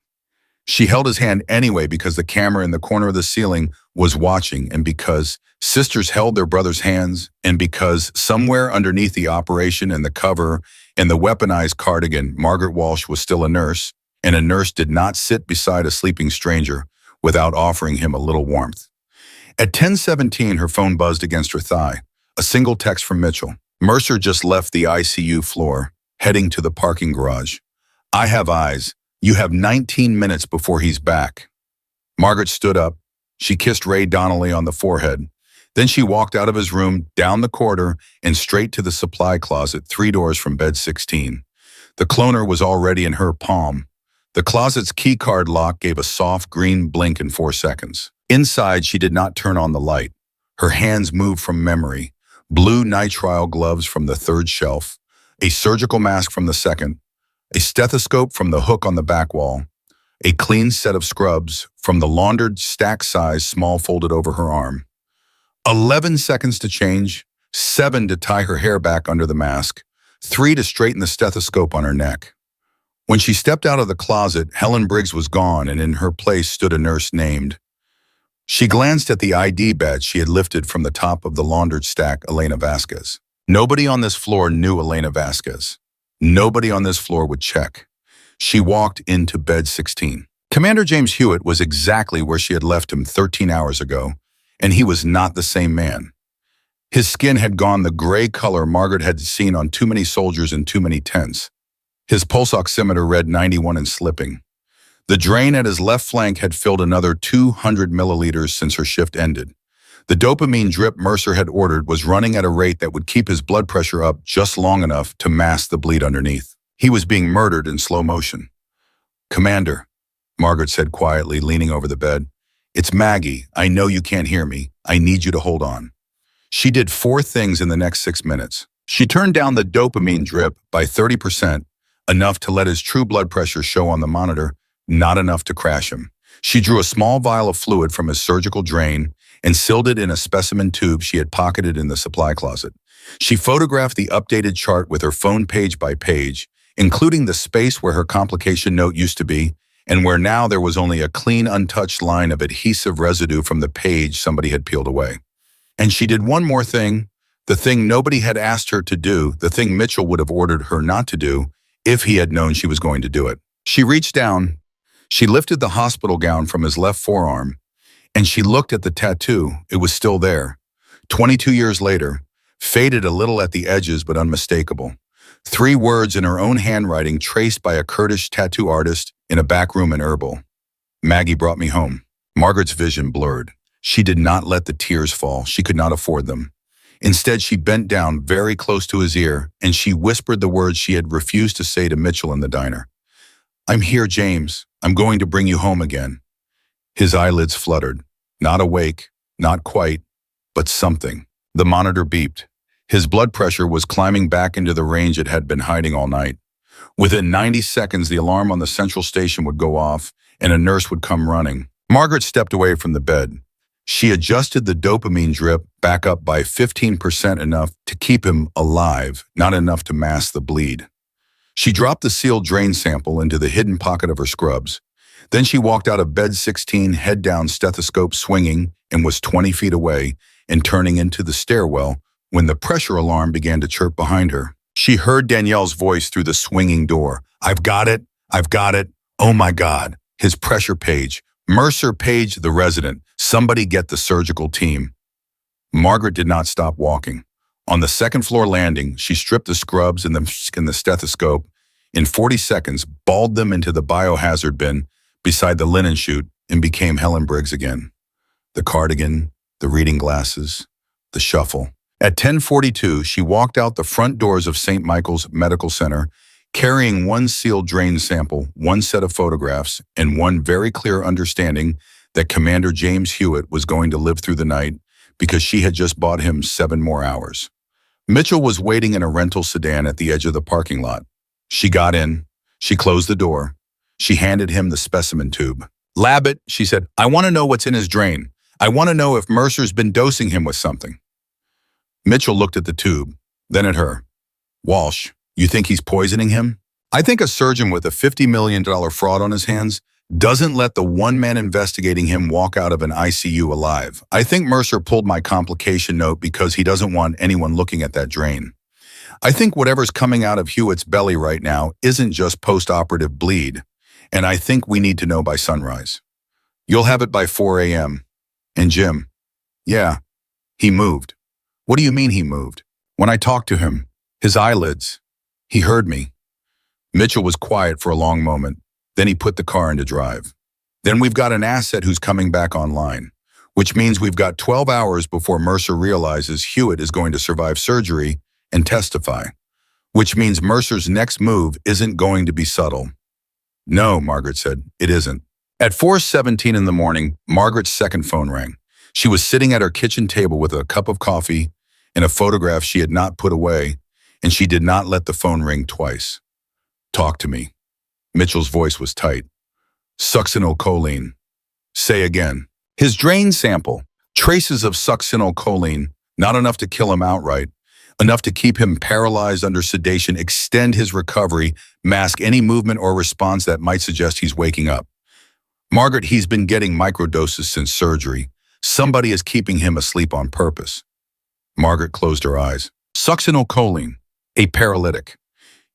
She held his hand anyway because the camera in the corner of the ceiling was watching, and because sisters held their brother's hands, and because somewhere underneath the operation and the cover and the weaponized cardigan, Margaret Walsh was still a nurse, and a nurse did not sit beside a sleeping stranger without offering him a little warmth. At 10:17, her phone buzzed against her thigh. A single text from Mitchell. Mercer just left the ICU floor, heading to the parking garage. I have eyes. You have 19 minutes before he's back. Margaret stood up. She kissed Ray Donnelly on the forehead. Then she walked out of his room, down the corridor, and straight to the supply closet 3 doors from bed 16. The cloner was already in her palm. The closet's keycard lock gave a soft green blink in 4 seconds. Inside, she did not turn on the light. Her hands moved from memory. Blue nitrile gloves from the 3rd shelf, a surgical mask from the 2nd, a stethoscope from the hook on the back wall, a clean set of scrubs from the laundered stack size small folded over her arm. 11 seconds to change, 7 to tie her hair back under the mask, 3 to straighten the stethoscope on her neck. When she stepped out of the closet, Helen Briggs was gone, and in her place stood a nurse named. She glanced at the ID badge she had lifted from the top of the laundered stack. Elena Vasquez. Nobody on this floor knew Elena Vasquez. Nobody on this floor would check. She walked into bed 16. Commander James Hewitt was exactly where she had left him 13 hours ago, and he was not the same man. His skin had gone the gray color Margaret had seen on too many soldiers in too many tents. His pulse oximeter read 91 and slipping. The drain at his left flank had filled another 200 milliliters since her shift ended. The dopamine drip Mercer had ordered was running at a rate that would keep his blood pressure up just long enough to mask the bleed underneath. He was being murdered in slow motion. "Commander," Margaret said quietly, leaning over the bed. "It's Maggie. I know you can't hear me. I need you to hold on." She did 4 things in the next 6 minutes. She turned down the dopamine drip by 30%, enough to let his true blood pressure show on the monitor, not enough to crash him. She drew a small vial of fluid from his surgical drain and sealed it in a specimen tube she had pocketed in the supply closet. She photographed the updated chart with her phone page by page, including the space where her complication note used to be, and where now there was only a clean, untouched line of adhesive residue from the page somebody had peeled away. And she did one more thing, the thing nobody had asked her to do, the thing Mitchell would have ordered her not to do if he had known she was going to do it. She reached down, she lifted the hospital gown from his left forearm, and she looked at the tattoo. It was still there. 22 years later, faded a little at the edges but unmistakable. 3 words in her own handwriting traced by a Kurdish tattoo artist in a back room in Erbil. "Maggie brought me home." Margaret's vision blurred. She did not let the tears fall. She could not afford them. Instead, she bent down very close to his ear, and she whispered the words she had refused to say to Mitchell in the diner. "I'm here, James. I'm going to bring you home again." His eyelids fluttered. Not awake, not quite, but something. The monitor beeped. His blood pressure was climbing back into the range it had been hiding all night. Within 90 seconds, the alarm on the central station would go off, and a nurse would come running. Margaret stepped away from the bed. She adjusted the dopamine drip back up by 15%, enough to keep him alive, not enough to mask the bleed. She dropped the sealed drain sample into the hidden pocket of her scrubs. Then she walked out of bed 16, head down, stethoscope swinging, and was 20 feet away and turning into the stairwell when the pressure alarm began to chirp behind her. She heard Danielle's voice through the swinging door. "I've got it. I've got it. Oh my God." His pressure page. "Mercer Page, the resident. Somebody get the surgical team." Margaret did not stop walking. On the second floor landing, she stripped the scrubs and the stethoscope. In 40 seconds, balled them into the biohazard bin beside the linen chute and became Helen Briggs again. The cardigan, the reading glasses, the shuffle. At 10:42, she walked out the front doors of St. Michael's Medical Center, carrying 1 sealed drain sample, 1 set of photographs, and 1 very clear understanding that Commander James Hewitt was going to live through the night because she had just bought him 7 more hours. Mitchell was waiting in a rental sedan at the edge of the parking lot. She got in. She closed the door. She handed him the specimen tube. "Lab it," she said. "I want to know what's in his drain. I want to know if Mercer's been dosing him with something." Mitchell looked at the tube, then at her. "Walsh, you think he's poisoning him?" "I think a surgeon with a $50 million fraud on his hands doesn't let the one man investigating him walk out of an ICU alive. I think Mercer pulled my complication note because he doesn't want anyone looking at that drain. I think whatever's coming out of Hewitt's belly right now isn't just post-operative bleed, and I think we need to know by sunrise. You'll have it by 4 a.m. And Jim, yeah, he moved." "What do you mean he moved?" "When I talked to him, his eyelids, he heard me." Mitchell was quiet for a long moment. Then he put the car into drive. "Then we've got an asset who's coming back online, which means we've got 12 hours before Mercer realizes Hewitt is going to survive surgery and testify, which means Mercer's next move isn't going to be subtle." "No," Margaret said, "it isn't." At 4:17 in the morning, Margaret's second phone rang. She was sitting at her kitchen table with a cup of coffee and a photograph she had not put away, and she did not let the phone ring twice. "Talk to me." Mitchell's voice was tight. "Succinylcholine." "Say again." "His drain sample. Traces of succinylcholine, not enough to kill him outright, enough to keep him paralyzed under sedation, extend his recovery, mask any movement or response that might suggest he's waking up. Margaret, he's been getting microdoses since surgery. Somebody is keeping him asleep on purpose. Margaret closed her eyes. Succinylcholine, a paralytic.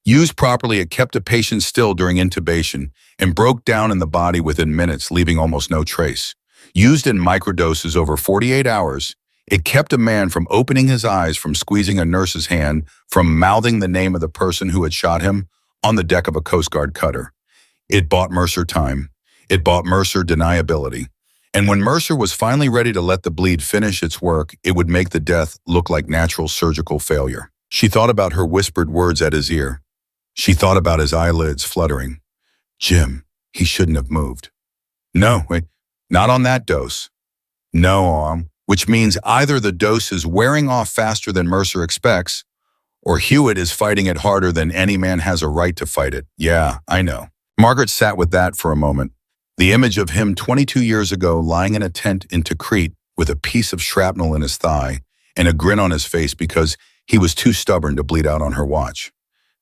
Used properly, it kept a patient still during intubation and broke down in the body within minutes, leaving almost no trace. Used in microdoses over 48 hours, it kept a man from opening his eyes, from squeezing a nurse's hand, from mouthing the name of the person who had shot him on the deck of a Coast Guard cutter. It bought Mercer time. It bought Mercer deniability. And when Mercer was finally ready to let the bleed finish its work, it would make the death look like natural surgical failure. She thought about her whispered words at his ear. She thought about his eyelids fluttering. Jim, he shouldn't have moved. No, wait, not on that dose. No, which means either the dose is wearing off faster than Mercer expects, or Hewitt is fighting it harder than any man has a right to fight it. Yeah, I know. Margaret sat with that for a moment. The image of him 22 years ago lying in a tent in Tikrit with a piece of shrapnel in his thigh and a grin on his face because he was too stubborn to bleed out on her watch.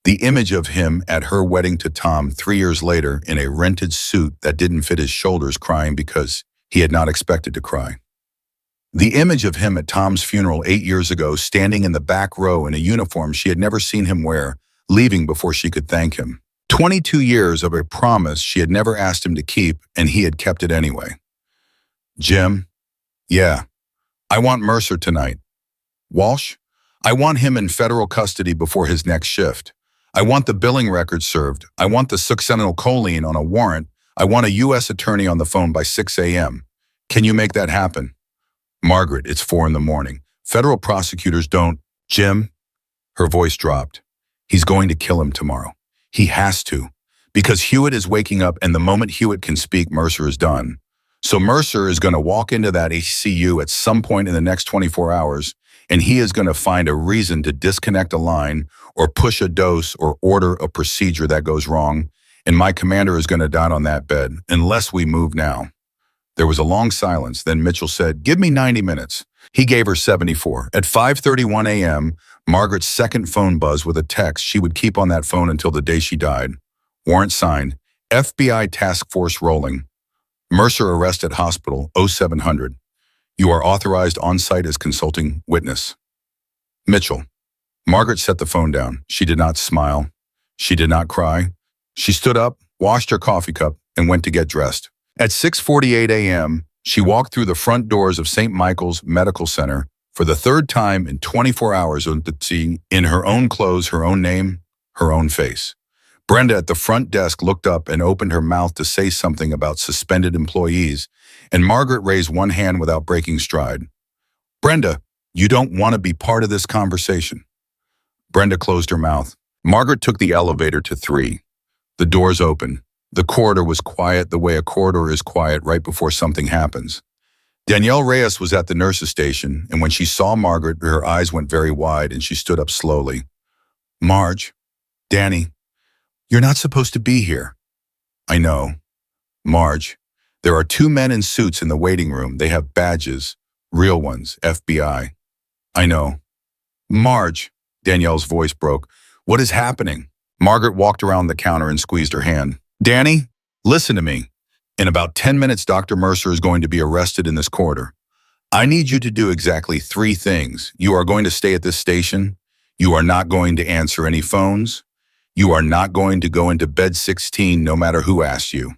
The image of him at her wedding to Tom 3 years later in a rented suit that didn't fit his shoulders, crying because he had not expected to cry. The image of him at Tom's funeral 8 years ago, standing in the back row in a uniform she had never seen him wear, leaving before she could thank him. 22 years of a promise she had never asked him to keep, and he had kept it anyway. Jim, yeah, I want Mercer tonight. Walsh, I want him in federal custody before his next shift. I want the billing record served. I want the succinylcholine on a warrant. I want a U.S. attorney on the phone by 6 a.m. Can you make that happen? Margaret, it's 4 a.m. Federal prosecutors don't. Jim, her voice dropped. He's going to kill him tomorrow. He has to, because Hewitt is waking up, and the moment Hewitt can speak, Mercer is done. So Mercer is going to walk into that HCU at some point in the next 24 hours, and he is going to find a reason to disconnect a line or push a dose or order a procedure that goes wrong, and my commander is going to die on that bed, unless we move now. There was a long silence. Then Mitchell said, give me 90 minutes. He gave her 74. At 5:31 a.m., Margaret's second phone buzzed with a text she would keep on that phone until the day she died. Warrant signed. FBI task force rolling. Mercer arrest at hospital 0700. You are authorized on site as consulting witness. Mitchell. Margaret set the phone down. She did not smile. She did not cry. She stood up, washed her coffee cup, and went to get dressed. At 6:48 a.m., she walked through the front doors of St. Michael's Medical Center for the third time in 24 hours, seeing in her own clothes, her own name, her own face. Brenda at the front desk looked up and opened her mouth to say something about suspended employees, and Margaret raised one hand without breaking stride. Brenda, you don't want to be part of this conversation. Brenda closed her mouth. Margaret took the elevator to 3. The doors opened. The corridor was quiet the way a corridor is quiet right before something happens. Danielle Reyes was at the nurse's station, and when she saw Margaret, her eyes went very wide and she stood up slowly. Marge, Danny, you're not supposed to be here. I know. Marge, there are 2 men in suits in the waiting room. They have badges, real ones, FBI. I know. Marge, Danielle's voice broke. What is happening? Margaret walked around the counter and squeezed her hand. Danny, listen to me. In about 10 minutes, Dr. Mercer is going to be arrested in this corridor. I need you to do exactly 3 things. You are going to stay at this station. You are not going to answer any phones. You are not going to go into bed 16 no matter who asks you.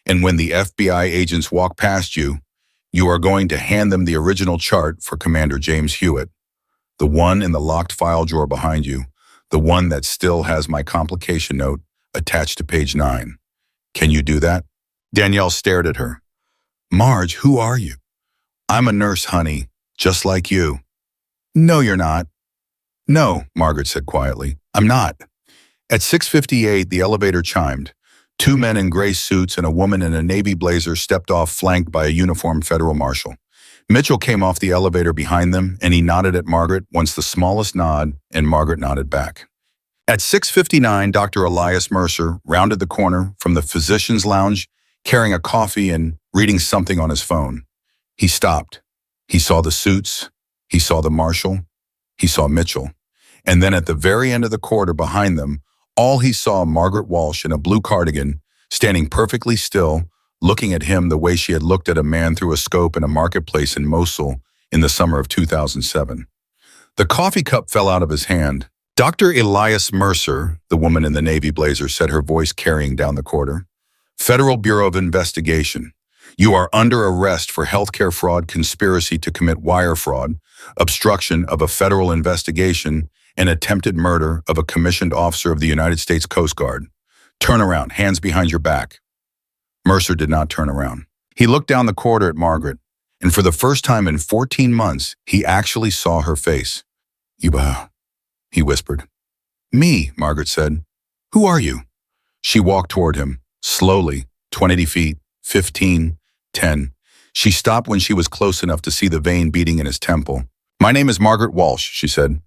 And when the FBI agents walk past you, you are going to hand them the original chart for Commander James Hewitt, the one in the locked file drawer behind you, the one that still has my complication note attached to page 9. Can you do that? Danielle stared at her. Marge, who are you? I'm a nurse, honey, just like you. No, you're not. No, Margaret said quietly. I'm not. At 6:58, the elevator chimed. 2 men in gray suits and a woman in a navy blazer stepped off, flanked by a uniformed federal marshal. Mitchell came off the elevator behind them, and he nodded at Margaret once the smallest nod, and Margaret nodded back. At 6:59, Dr. Elias Mercer rounded the corner from the physician's lounge, carrying a coffee and reading something on his phone. He stopped. He saw the suits. He saw the marshal. He saw Mitchell. And then at the very end of the corridor behind them, all he saw Margaret Walsh in a blue cardigan, standing perfectly still, looking at him the way she had looked at a man through a scope in a marketplace in Mosul in the summer of 2007. The coffee cup fell out of his hand. Dr. Elias Mercer, the woman in the navy blazer, said, her voice carrying down the corridor. Federal Bureau of Investigation. You are under arrest for healthcare fraud, conspiracy to commit wire fraud, obstruction of a federal investigation, and attempted murder of a commissioned officer of the United States Coast Guard. Turn around, hands behind your back. Mercer did not turn around. He looked down the corridor at Margaret, and for the first time in 14 months, he actually saw her face. Yuba, he whispered. Me, Margaret said. Who are you? She walked toward him, slowly, 20 feet, 15, 10. She stopped when she was close enough to see the vein beating in his temple. My name is Margaret Walsh, she said.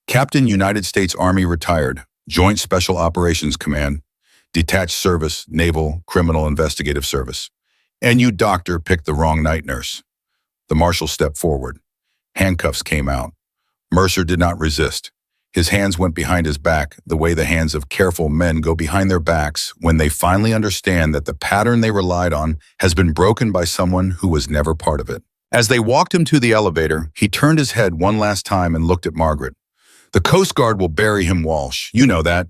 Captain, United States Army, retired, Joint Special Operations Command, Detached Service, Naval, Criminal Investigative Service. And you, doctor, picked the wrong night nurse. The marshal stepped forward. Handcuffs came out. Mercer did not resist. His hands went behind his back, the way the hands of careful men go behind their backs when they finally understand that the pattern they relied on has been broken by someone who was never part of it. As they walked him to the elevator, he turned his head one last time and looked at Margaret. The Coast Guard will bury him, Walsh. You know that.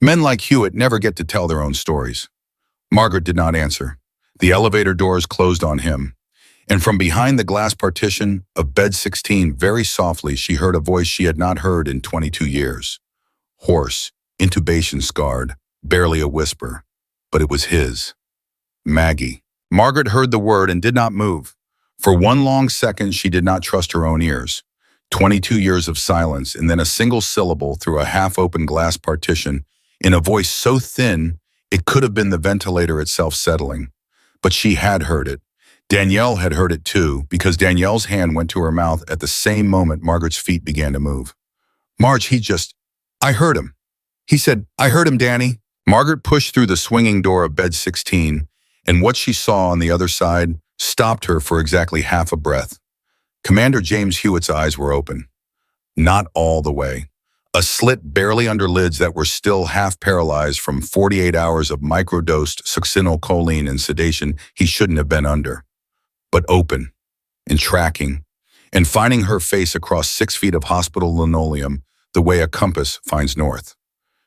Men like Hewitt never get to tell their own stories. Margaret did not answer. The elevator doors closed on him. And from behind the glass partition of bed 16, very softly, she heard a voice she had not heard in 22 years. Hoarse, intubation scarred, barely a whisper. But it was his. Maggie. Margaret heard the word and did not move. For one long second, she did not trust her own ears. 22 years of silence, and then a single syllable through a half-open glass partition, in a voice so thin it could have been the ventilator itself settling. But she had heard it. Danielle had heard it too, because Danielle's hand went to her mouth at the same moment Margaret's feet began to move. Marge, I heard him. He said, I heard him, Danny. Margaret pushed through the swinging door of bed 16, and what she saw on the other side stopped her for exactly half a breath. Commander James Hewitt's eyes were open. Not all the way. A slit barely under lids that were still half paralyzed from 48 hours of microdosed succinylcholine and sedation he shouldn't have been under. But open, and tracking, and finding her face across 6 feet of hospital linoleum the way a compass finds north.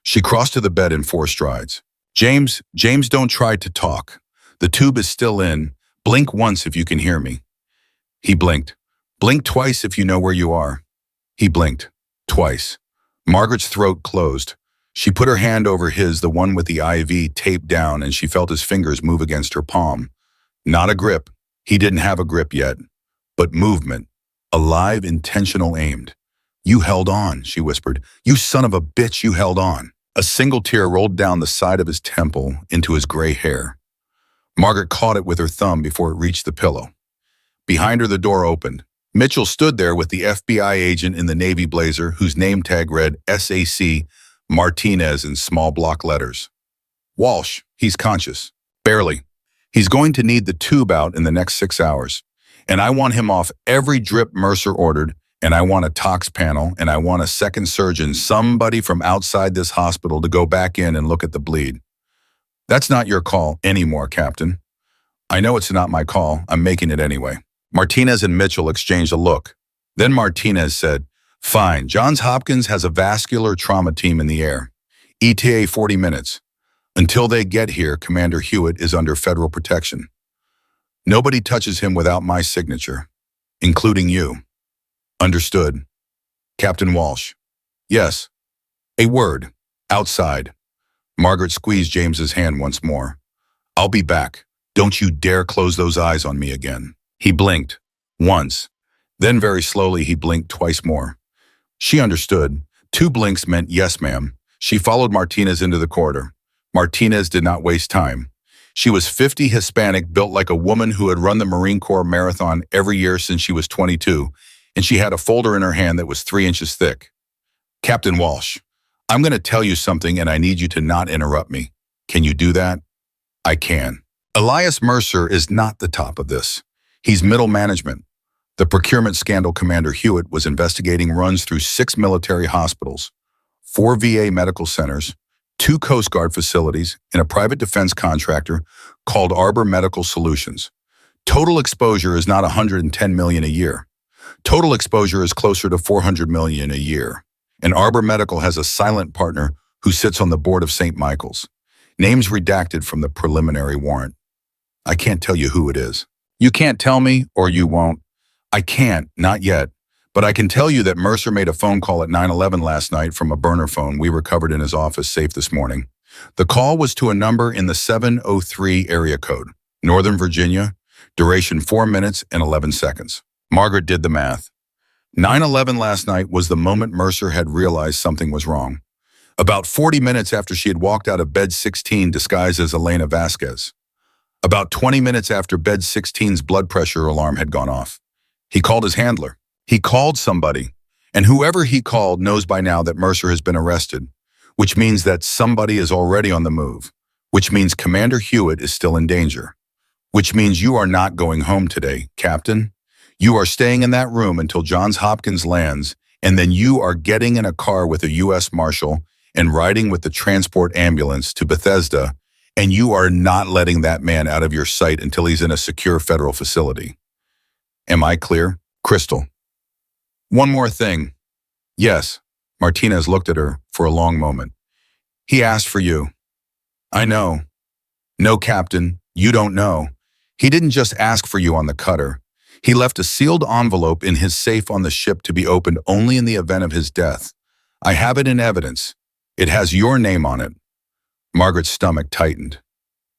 She crossed to the bed in 4 strides. James, don't try to talk. The tube is still in. Blink once if you can hear me. He blinked. Blink twice if you know where you are. He blinked. Twice. Margaret's throat closed. She put her hand over his, the one with the IV taped down, and she felt his fingers move against her palm. Not a grip. He didn't have a grip yet. But movement. Alive, intentional, aimed. You held on, she whispered. You son of a bitch, you held on. A single tear rolled down the side of his temple into his gray hair. Margaret caught it with her thumb before it reached the pillow. Behind her, the door opened. Mitchell stood there with the FBI agent in the navy blazer whose name tag read SAC Martinez in small block letters. Walsh, he's conscious. Barely. He's going to need the tube out in the next 6 hours. And I want him off every drip Mercer ordered, and I want a tox panel, and I want a second surgeon, somebody from outside this hospital to go back in and look at the bleed. That's not your call anymore, Captain. I know it's not my call. I'm making it anyway. Martinez and Mitchell exchanged a look. Then Martinez said, Fine, Johns Hopkins has a vascular trauma team in the air. ETA 40 minutes. Until they get here, Commander Hewitt is under federal protection. Nobody touches him without my signature, including you. Understood. Captain Walsh. Yes. A word. Outside. Margaret squeezed James's hand once more. I'll be back. Don't you dare close those eyes on me again. He blinked. Once. Then very slowly he blinked twice more. She understood. 2 blinks meant yes, ma'am. She followed Martinez into the corridor. Martinez did not waste time. She was 50, Hispanic, built like a woman who had run the Marine Corps marathon every year since she was 22, and she had a folder in her hand that was 3 inches thick. Captain Walsh, I'm going to tell you something and I need you to not interrupt me. Can you do that? I can. Elias Mercer is not the top of this. He's middle management. The procurement scandal Commander Hewitt was investigating runs through 6 military hospitals, 4 VA medical centers, 2 Coast Guard facilities, and a private defense contractor called Arbor Medical Solutions. Total exposure is not 110 million a year. Total exposure is closer to 400 million a year. And Arbor Medical has a silent partner who sits on the board of St. Michael's. Names redacted from the preliminary warrant. I can't tell you who it is. You can't tell me, or you won't. I can't, not yet. But I can tell you that Mercer made a phone call at 911 last night from a burner phone we recovered in his office safe this morning. The call was to a number in the 703 area code, Northern Virginia, duration 4 minutes and 11 seconds. Margaret did the math. 911 last night was the moment Mercer had realized something was wrong. About 40 minutes after she had walked out of bed 16 disguised as Elena Vasquez. About 20 minutes after bed 16's blood pressure alarm had gone off. He called his handler. He called somebody. And whoever he called knows by now that Mercer has been arrested, which means that somebody is already on the move, which means Commander Hewitt is still in danger, which means you are not going home today, Captain. You are staying in that room until Johns Hopkins lands, and then you are getting in a car with a U.S. Marshal and riding with the transport ambulance to Bethesda, and you are not letting that man out of your sight until he's in a secure federal facility. Am I clear? Crystal. One more thing. Yes, Martinez looked at her for a long moment. He asked for you. I know. No, Captain, you don't know. He didn't just ask for you on the cutter. He left a sealed envelope in his safe on the ship to be opened only in the event of his death. I have it in evidence. It has your name on it. Margaret's stomach tightened.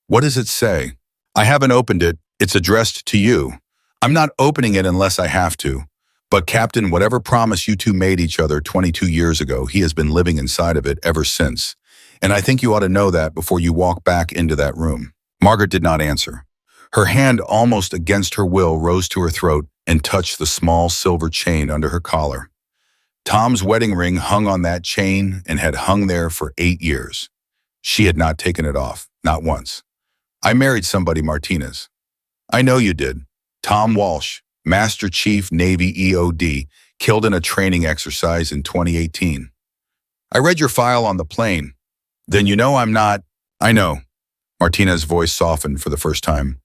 What does it say? I haven't opened it. It's addressed to you. I'm not opening it unless I have to. But Captain, whatever promise you two made each other 22 years ago, he has been living inside of it ever since. And I think you ought to know that before you walk back into that room. Margaret did not answer. Her hand, almost against her will, rose to her throat and touched the small silver chain under her collar. Tom's wedding ring hung on that chain and had hung there for 8 years. She had not taken it off, not once. I married somebody, Martinez. I know you did. Tom Walsh, Master Chief Navy EOD, killed in a training exercise in 2018. I read your file on the plane. Then you know I'm not. I know. Martinez's voice softened for the first time.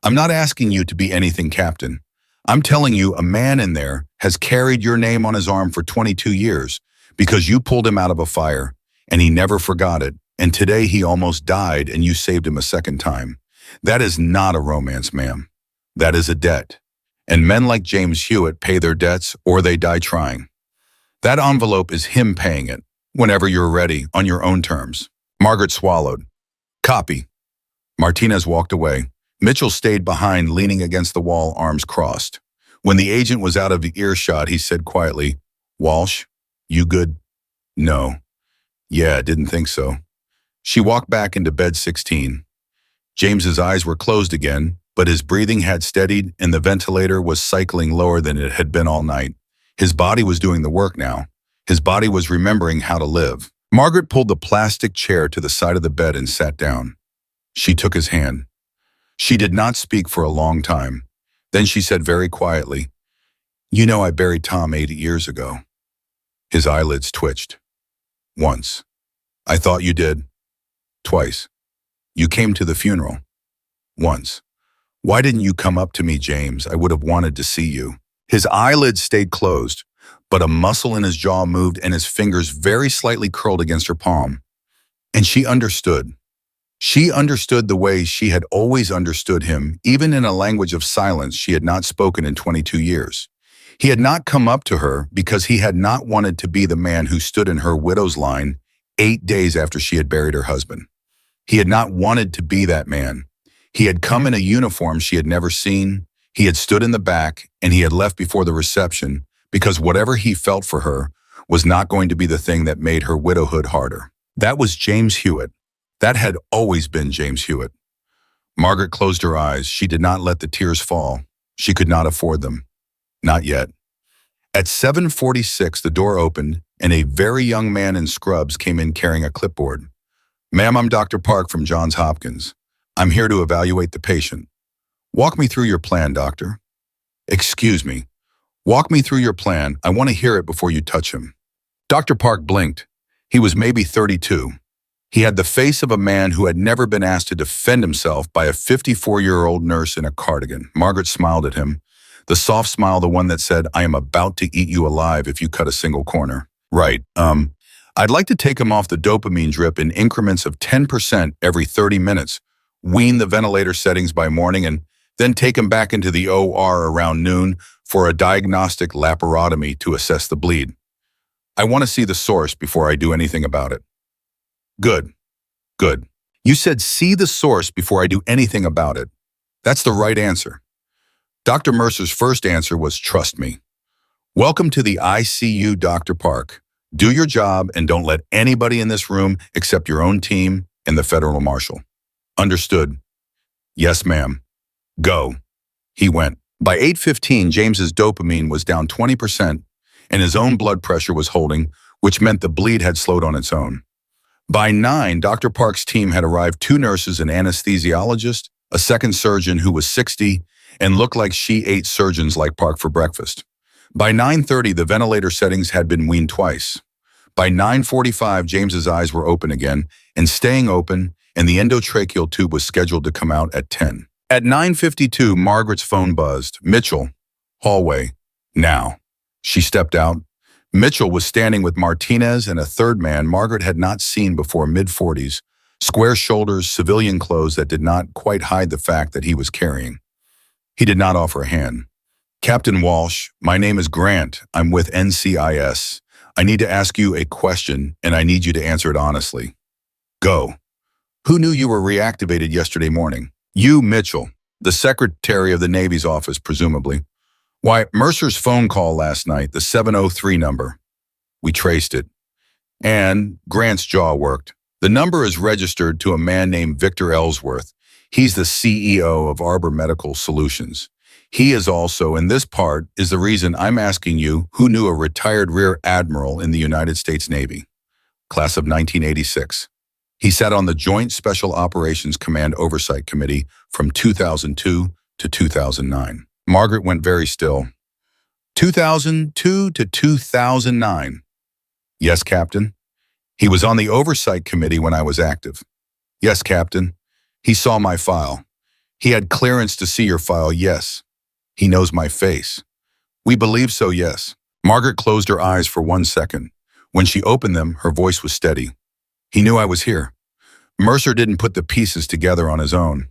I'm not asking you to be anything, Captain. I'm telling you a man in there has carried your name on his arm for 22 years because you pulled him out of a fire, and he never forgot it, and today he almost died and you saved him a second time. That is not a romance, ma'am. That is a debt. And men like James Hewitt pay their debts or they die trying. That envelope is him paying it, whenever you're ready, on your own terms. Margaret swallowed. Copy. Martinez walked away. Mitchell stayed behind, leaning against the wall, arms crossed. When the agent was out of earshot, he said quietly, Walsh, you good? No. Yeah, didn't think so. She walked back into bed 16. James's eyes were closed again, but his breathing had steadied and the ventilator was cycling lower than it had been all night. His body was doing the work now. His body was remembering how to live. Margaret pulled the plastic chair to the side of the bed and sat down. She took his hand. She did not speak for a long time. Then she said very quietly, You know I buried Tom 8 years ago. His eyelids twitched. Once. I thought you did. Twice. You came to the funeral. Once. Why didn't you come up to me, James? I would have wanted to see you. His eyelids stayed closed, but a muscle in his jaw moved and his fingers very slightly curled against her palm. And she understood. She understood the way she had always understood him, even in a language of silence she had not spoken in 22 years. He had not come up to her because he had not wanted to be the man who stood in her widow's line 8 days after she had buried her husband. He had not wanted to be that man. He had come in a uniform she had never seen. He had stood in the back, and he had left before the reception because whatever he felt for her was not going to be the thing that made her widowhood harder. That was James Hewitt. That had always been James Hewitt. Margaret closed her eyes. She did not let the tears fall. She could not afford them. Not yet. At 7:46, the door opened, and a very young man in scrubs came in carrying a clipboard. Ma'am, I'm Dr. Park from Johns Hopkins. I'm here to evaluate the patient. Walk me through your plan, doctor. Excuse me. Walk me through your plan. I want to hear it before you touch him. Dr. Park blinked. He was maybe 32. He had the face of a man who had never been asked to defend himself by a 54-year-old nurse in a cardigan. Margaret smiled at him, the soft smile, the one that said, "I am about to eat you alive if you cut a single corner." Right, I'd like to take him off the dopamine drip in increments of 10% every 30 minutes, wean the ventilator settings by morning, and then take him back into the OR around noon for a diagnostic laparotomy to assess the bleed. I want to see the source before I do anything about it. Good. Good. You said see the source before I do anything about it. That's the right answer. Dr. Mercer's first answer was trust me. Welcome to the ICU, Dr. Park. Do your job and don't let anybody in this room except your own team and the federal marshal. Understood. Yes, ma'am. Go. He went. By 8:15, James's dopamine was down 20% and his own blood pressure was holding, which meant the bleed had slowed on its own. By 9, Dr. Park's team had arrived 2 nurses, an anesthesiologist, a second surgeon who was 60 and looked like she ate surgeons like Park for breakfast. By 9:30, the ventilator settings had been weaned twice. By 9:45, James's eyes were open again and staying open, and the endotracheal tube was scheduled to come out at 10. At 9:52, Margaret's phone buzzed. Mitchell. Hallway. Now. She stepped out. Mitchell was standing with Martinez and a third man Margaret had not seen before, mid-40s, square shoulders, civilian clothes that did not quite hide the fact that he was carrying. He did not offer a hand. Captain Walsh, my name is Grant. I'm with NCIS. I need to ask you a question, and I need you to answer it honestly. Go. Who knew you were reactivated yesterday morning? You, Mitchell, the Secretary of the Navy's office, presumably. Why, Mercer's phone call last night, the 703 number. We traced it. And Grant's jaw worked. The number is registered to a man named Victor Ellsworth. He's the CEO of Arbor Medical Solutions. He is also, and this part is the reason I'm asking you, who knew a retired Rear Admiral in the United States Navy, class of 1986. He sat on the Joint Special Operations Command Oversight Committee from 2002 to 2009. Margaret went very still. 2002 to 2009. Yes, Captain. He was on the Oversight Committee when I was active. Yes, Captain. He saw my file. He had clearance to see your file, yes. He knows my face. We believe so, yes. Margaret closed her eyes for 1 second. When she opened them, her voice was steady. He knew I was here. Mercer didn't put the pieces together on his own.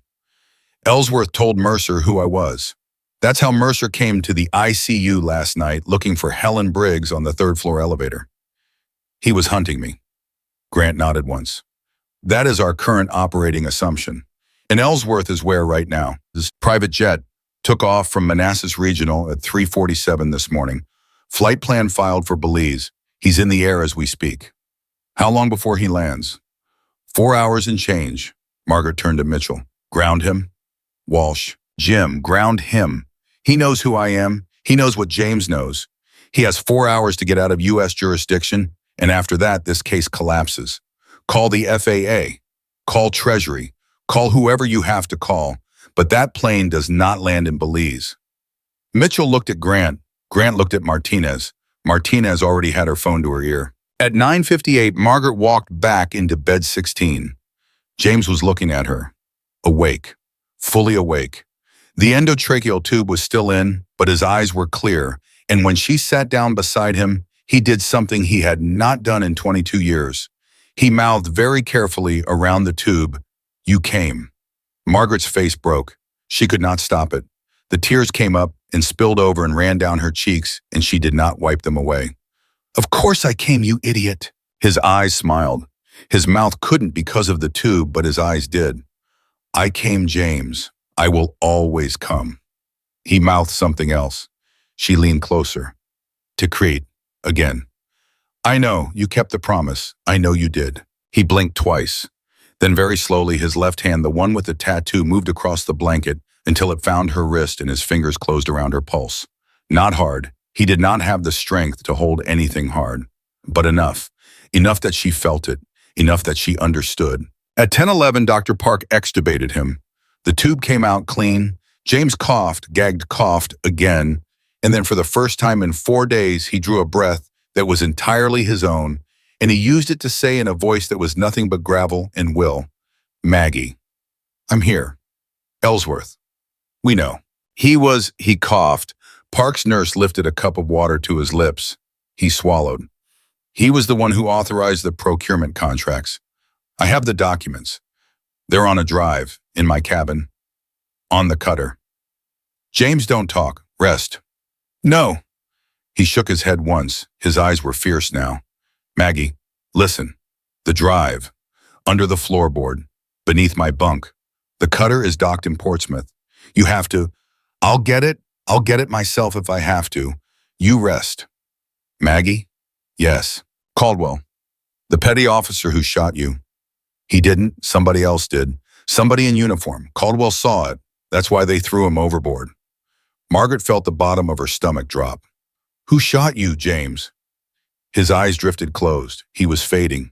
Ellsworth told Mercer who I was. That's how Mercer came to the ICU last night looking for Helen Briggs on the 3rd floor elevator. He was hunting me. Grant nodded once. That is our current operating assumption. And Ellsworth is where right now? This private jet took off from Manassas Regional at 3:47 this morning. Flight plan filed for Belize. He's in the air as we speak. How long before he lands? 4 hours and change. Margaret turned to Mitchell. Ground him? Walsh. Jim, ground him. He knows who I am. He knows what James knows. He has 4 hours to get out of U.S. jurisdiction, and after that, this case collapses. Call the FAA. Call Treasury. Call whoever you have to call. But that plane does not land in Belize. Mitchell looked at Grant. Grant looked at Martinez. Martinez already had her phone to her ear. At 9:58, Margaret walked back into bed 16. James was looking at her. Awake. Fully awake. The endotracheal tube was still in, but his eyes were clear, and when she sat down beside him, he did something he had not done in 22 years. He mouthed very carefully around the tube, "You came." Margaret's face broke. She could not stop it. The tears came up and spilled over and ran down her cheeks, and she did not wipe them away. "Of course I came, you idiot." His eyes smiled. His mouth couldn't because of the tube, but his eyes did. "I came, James. I will always come." He mouthed something else. She leaned closer. "To Crete, again. I know, you kept the promise. I know you did." He blinked twice. Then very slowly, his left hand, the one with the tattoo, moved across the blanket until it found her wrist and his fingers closed around her pulse. Not hard. He did not have the strength to hold anything hard. But enough. Enough that she felt it. Enough that she understood. At 10:11, Dr. Park extubated him. The tube came out clean. James coughed, gagged, coughed again, and then for the first time in 4 days, he drew a breath that was entirely his own, and he used it to say in a voice that was nothing but gravel and will, "Maggie, I'm here. Ellsworth. We know." He coughed. Park's nurse lifted a cup of water to his lips. He swallowed. He was the one who authorized the procurement contracts. "I have the documents. They're on a drive, in my cabin, on the cutter." "James, don't talk. Rest." "No." He shook his head once. His eyes were fierce now. "Maggie, listen. The drive. Under the floorboard. Beneath my bunk. The cutter is docked in Portsmouth. You have to. I'll get it. I'll get it myself if I have to. You rest." "Maggie?" "Yes." "Caldwell. The petty officer who shot you." "He didn't. Somebody else did. Somebody in uniform. Caldwell saw it. That's why they threw him overboard." Margaret felt the bottom of her stomach drop. "Who shot you, James?" His eyes drifted closed. He was fading.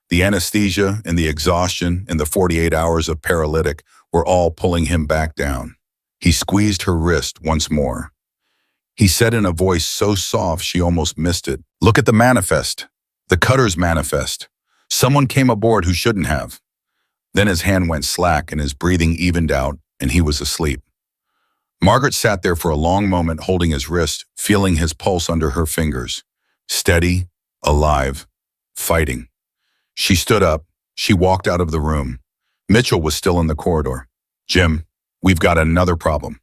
The anesthesia and the exhaustion and the 48 hours of paralytic were all pulling him back down. He squeezed her wrist once more. He said in a voice so soft she almost missed it, "Look at the manifest. The cutter's manifest. Someone came aboard who shouldn't have." Then his hand went slack and his breathing evened out and he was asleep. Margaret sat there for a long moment holding his wrist, feeling his pulse under her fingers. Steady, alive, fighting. She stood up. She walked out of the room. Mitchell was still in the corridor. "Jim, we've got another problem.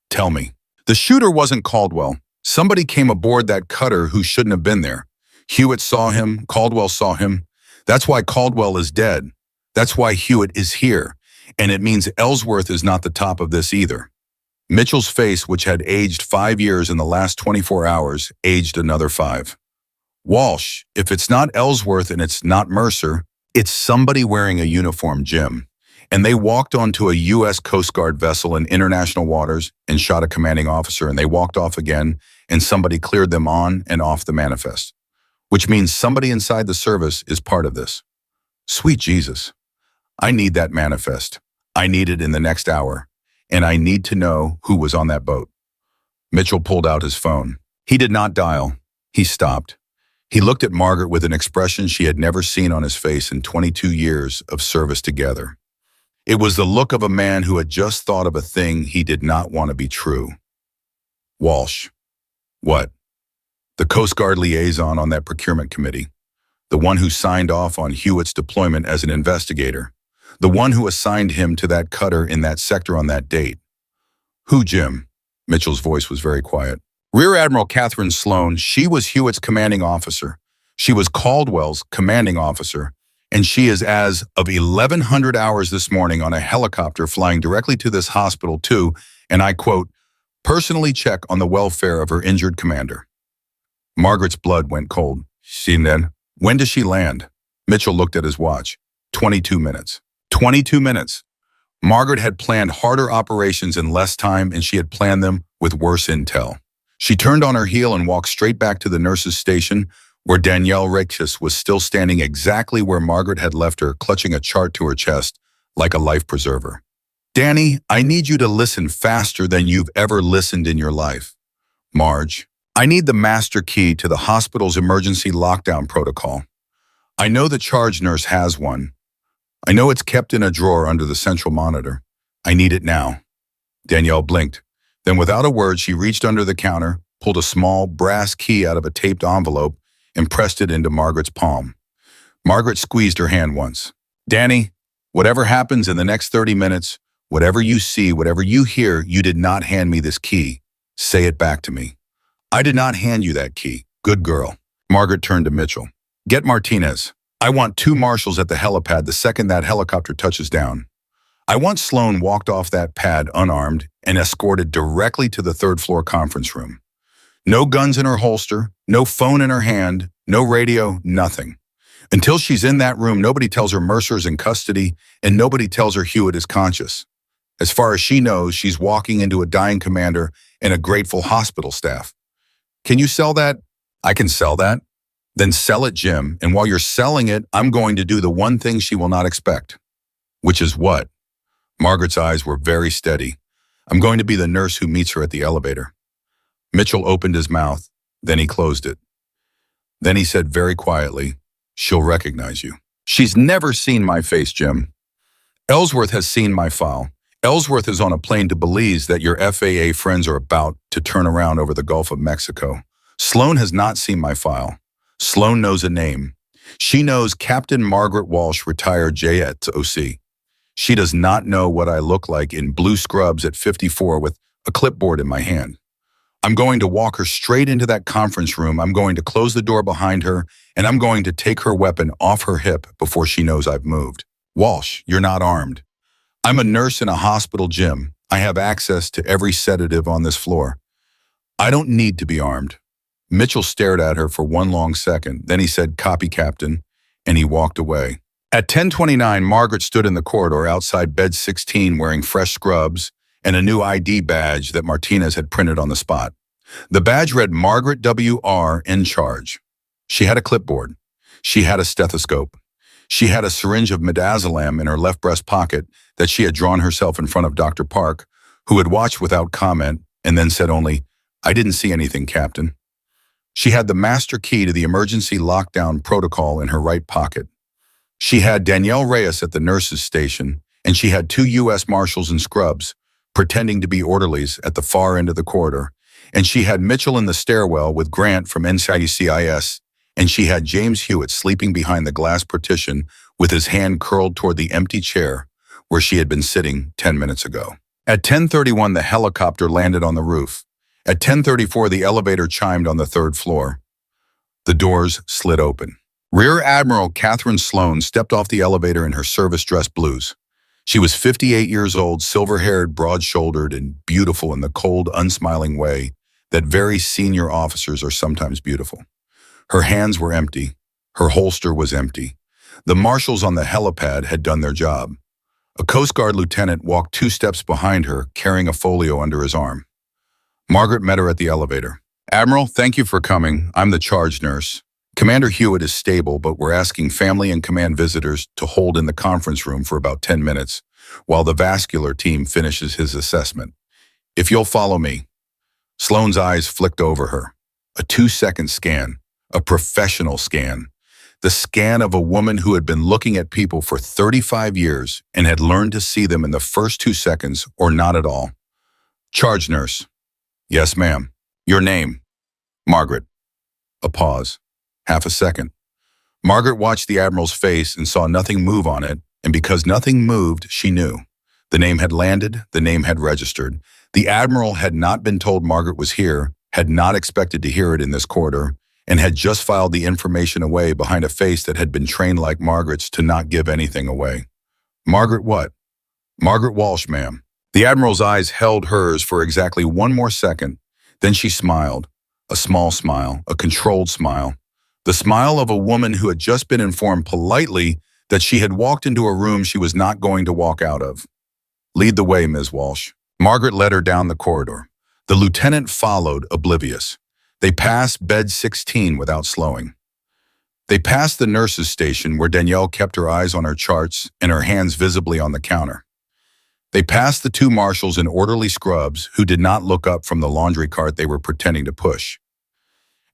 Tell me." "The shooter wasn't Caldwell. Somebody came aboard that cutter who shouldn't have been there. Hewitt saw him. Caldwell saw him. That's why Caldwell is dead. That's why Hewitt is here. And it means Ellsworth is not the top of this either." Mitchell's face, which had aged 5 years in the last 24 hours, aged another 5. "Walsh, if it's not Ellsworth and it's not Mercer, it's somebody wearing a uniform, Jim. And they walked onto a U.S. Coast Guard vessel in international waters and shot a commanding officer, and they walked off again, and somebody cleared them on and off the manifest. Which means somebody inside the service is part of this. Sweet Jesus. I need that manifest. I need it in the next hour. And I need to know who was on that boat." Mitchell pulled out his phone. He did not dial. He stopped. He looked at Margaret with an expression she had never seen on his face in 22 years of service together. It was the look of a man who had just thought of a thing he did not want to be true. "Walsh." "What?" "The Coast Guard liaison on that procurement committee. The one who signed off on Hewitt's deployment as an investigator. The one who assigned him to that cutter in that sector on that date." "Who, Jim?" Mitchell's voice was very quiet. "Rear Admiral Catherine Sloan. She was Hewitt's commanding officer. She was Caldwell's commanding officer. And she is as of 1100 hours this morning on a helicopter flying directly to this hospital to, and I quote, personally check on the welfare of her injured commander." Margaret's blood went cold. When does she land?" Mitchell looked at his watch. 22 minutes. 22 minutes. Margaret had planned harder operations in less time, and she had planned them with worse intel. She turned on her heel and walked straight back to the nurse's station, where Danielle Rekis was still standing exactly where Margaret had left her, clutching a chart to her chest like a life preserver. "Danny, I need you to listen faster than you've ever listened in your life. Marge, I need the master key to the hospital's emergency lockdown protocol. I know the charge nurse has one. I know it's kept in a drawer under the central monitor. I need it now." Danielle blinked. Then without a word, she reached under the counter, pulled a small brass key out of a taped envelope, and pressed it into Margaret's palm. Margaret squeezed her hand once. "Danny, whatever happens in the next 30 minutes, whatever you see, whatever you hear, you did not hand me this key. Say it back to me." "I did not hand you that key. Good girl." Margaret turned to Mitchell. "Get Martinez. I want 2 marshals at the helipad the second that helicopter touches down. I want Sloan walked off that pad unarmed and escorted directly to the 3rd floor conference room. No guns in her holster, no phone in her hand, no radio, nothing. Until she's in that room, nobody tells her Mercer's in custody, and nobody tells her Hewitt is conscious. As far as she knows, she's walking into a dying commander and a grateful hospital staff. Can you sell that?" "I can sell that." "Then sell it, Jim, and while you're selling it, I'm going to do the one thing she will not expect." "Which is what?" Margaret's eyes were very steady. "I'm going to be the nurse who meets her at the elevator." Mitchell opened his mouth, then he closed it. Then he said very quietly, She'll recognize you. She's never seen my face, Jim. Ellsworth has seen my file. Ellsworth is on a plane to Belize that your FAA friends are about to turn around over the Gulf of Mexico. Sloan has not seen my file. Sloan knows a name. She knows Captain Margaret Walsh, retired JETOC. She does not know what I look like in blue scrubs at 54 with a clipboard in my hand. I'm going to walk her straight into that conference room. I'm going to close the door behind her, and I'm going to take her weapon off her hip before she knows I've moved. Walsh, you're not armed. I'm a nurse in a hospital, Jim. I have access to every sedative on this floor. I don't need to be armed. Mitchell stared at her for one long second. Then he said, "Copy, Captain," and he walked away. At 10:29, Margaret stood in the corridor outside bed 16 wearing fresh scrubs and a new ID badge that Martinez had printed on the spot. The badge read Margaret W.R. in charge. She had a clipboard. She had a stethoscope. She had a syringe of midazolam in her left breast pocket that she had drawn herself in front of Dr. Park, who had watched without comment and then said only, "I didn't see anything, Captain." She had the master key to the emergency lockdown protocol in her right pocket. She had Danielle Reyes at the nurses' station, and she had 2 U.S. Marshals in scrubs, pretending to be orderlies at the far end of the corridor, and she had Mitchell in the stairwell with Grant from NCIS, and she had James Hewitt sleeping behind the glass partition with his hand curled toward the empty chair where she had been sitting 10 minutes ago. At 10:31, the helicopter landed on the roof. At 10:34, the elevator chimed on the 3rd floor. The doors slid open. Rear Admiral Catherine Sloan stepped off the elevator in her service dress blues. She was 58 years old, silver-haired, broad-shouldered, and beautiful in the cold, unsmiling way that very senior officers are sometimes beautiful. Her hands were empty. Her holster was empty. The marshals on the helipad had done their job. A Coast Guard lieutenant walked 2 steps behind her, carrying a folio under his arm. Margaret met her at the elevator. "Admiral, thank you for coming. I'm the charge nurse. Commander Hewitt is stable, but we're asking family and command visitors to hold in the conference room for about 10 minutes while the vascular team finishes his assessment. If you'll follow me." Sloan's eyes flicked over her. A 2-second scan. A professional scan. The scan of a woman who had been looking at people for 35 years and had learned to see them in the first 2 seconds or not at all. "Charge nurse." "Yes, ma'am." "Your name?" "Margaret." A pause. Half a second. Margaret watched the Admiral's face and saw nothing move on it, and because nothing moved, she knew. The name had landed, the name had registered. The Admiral had not been told Margaret was here, had not expected to hear it in this corridor, and had just filed the information away behind a face that had been trained like Margaret's to not give anything away. "Margaret what?" "Margaret Walsh, ma'am." The Admiral's eyes held hers for exactly 1 more second. Then she smiled. A small smile, a controlled smile. The smile of a woman who had just been informed politely that she had walked into a room she was not going to walk out of. "Lead the way, Ms. Walsh." Margaret led her down the corridor. The lieutenant followed, oblivious. They passed bed 16 without slowing. They passed the nurse's station where Danielle kept her eyes on her charts and her hands visibly on the counter. They passed the 2 marshals in orderly scrubs who did not look up from the laundry cart they were pretending to push.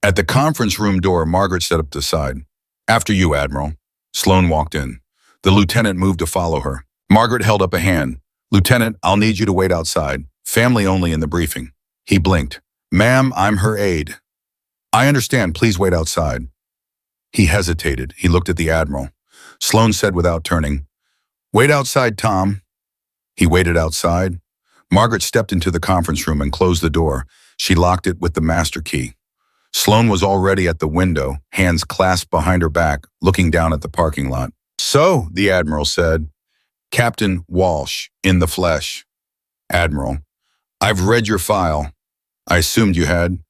At the conference room door, Margaret stepped aside. "After you, Admiral." Sloan walked in. The lieutenant moved to follow her. Margaret held up a hand. "Lieutenant, I'll need you to wait outside. Family only in the briefing." He blinked. "Ma'am, I'm her aide." "I understand. Please wait outside." He hesitated. He looked at the Admiral. Sloan said without turning, "Wait outside, Tom." He waited outside. Margaret stepped into the conference room and closed the door. She locked it with the master key. Sloan was already at the window, hands clasped behind her back, looking down at the parking lot. "So," the Admiral said, "Captain Walsh, in the flesh." "Admiral, I've read your file. I assumed you had.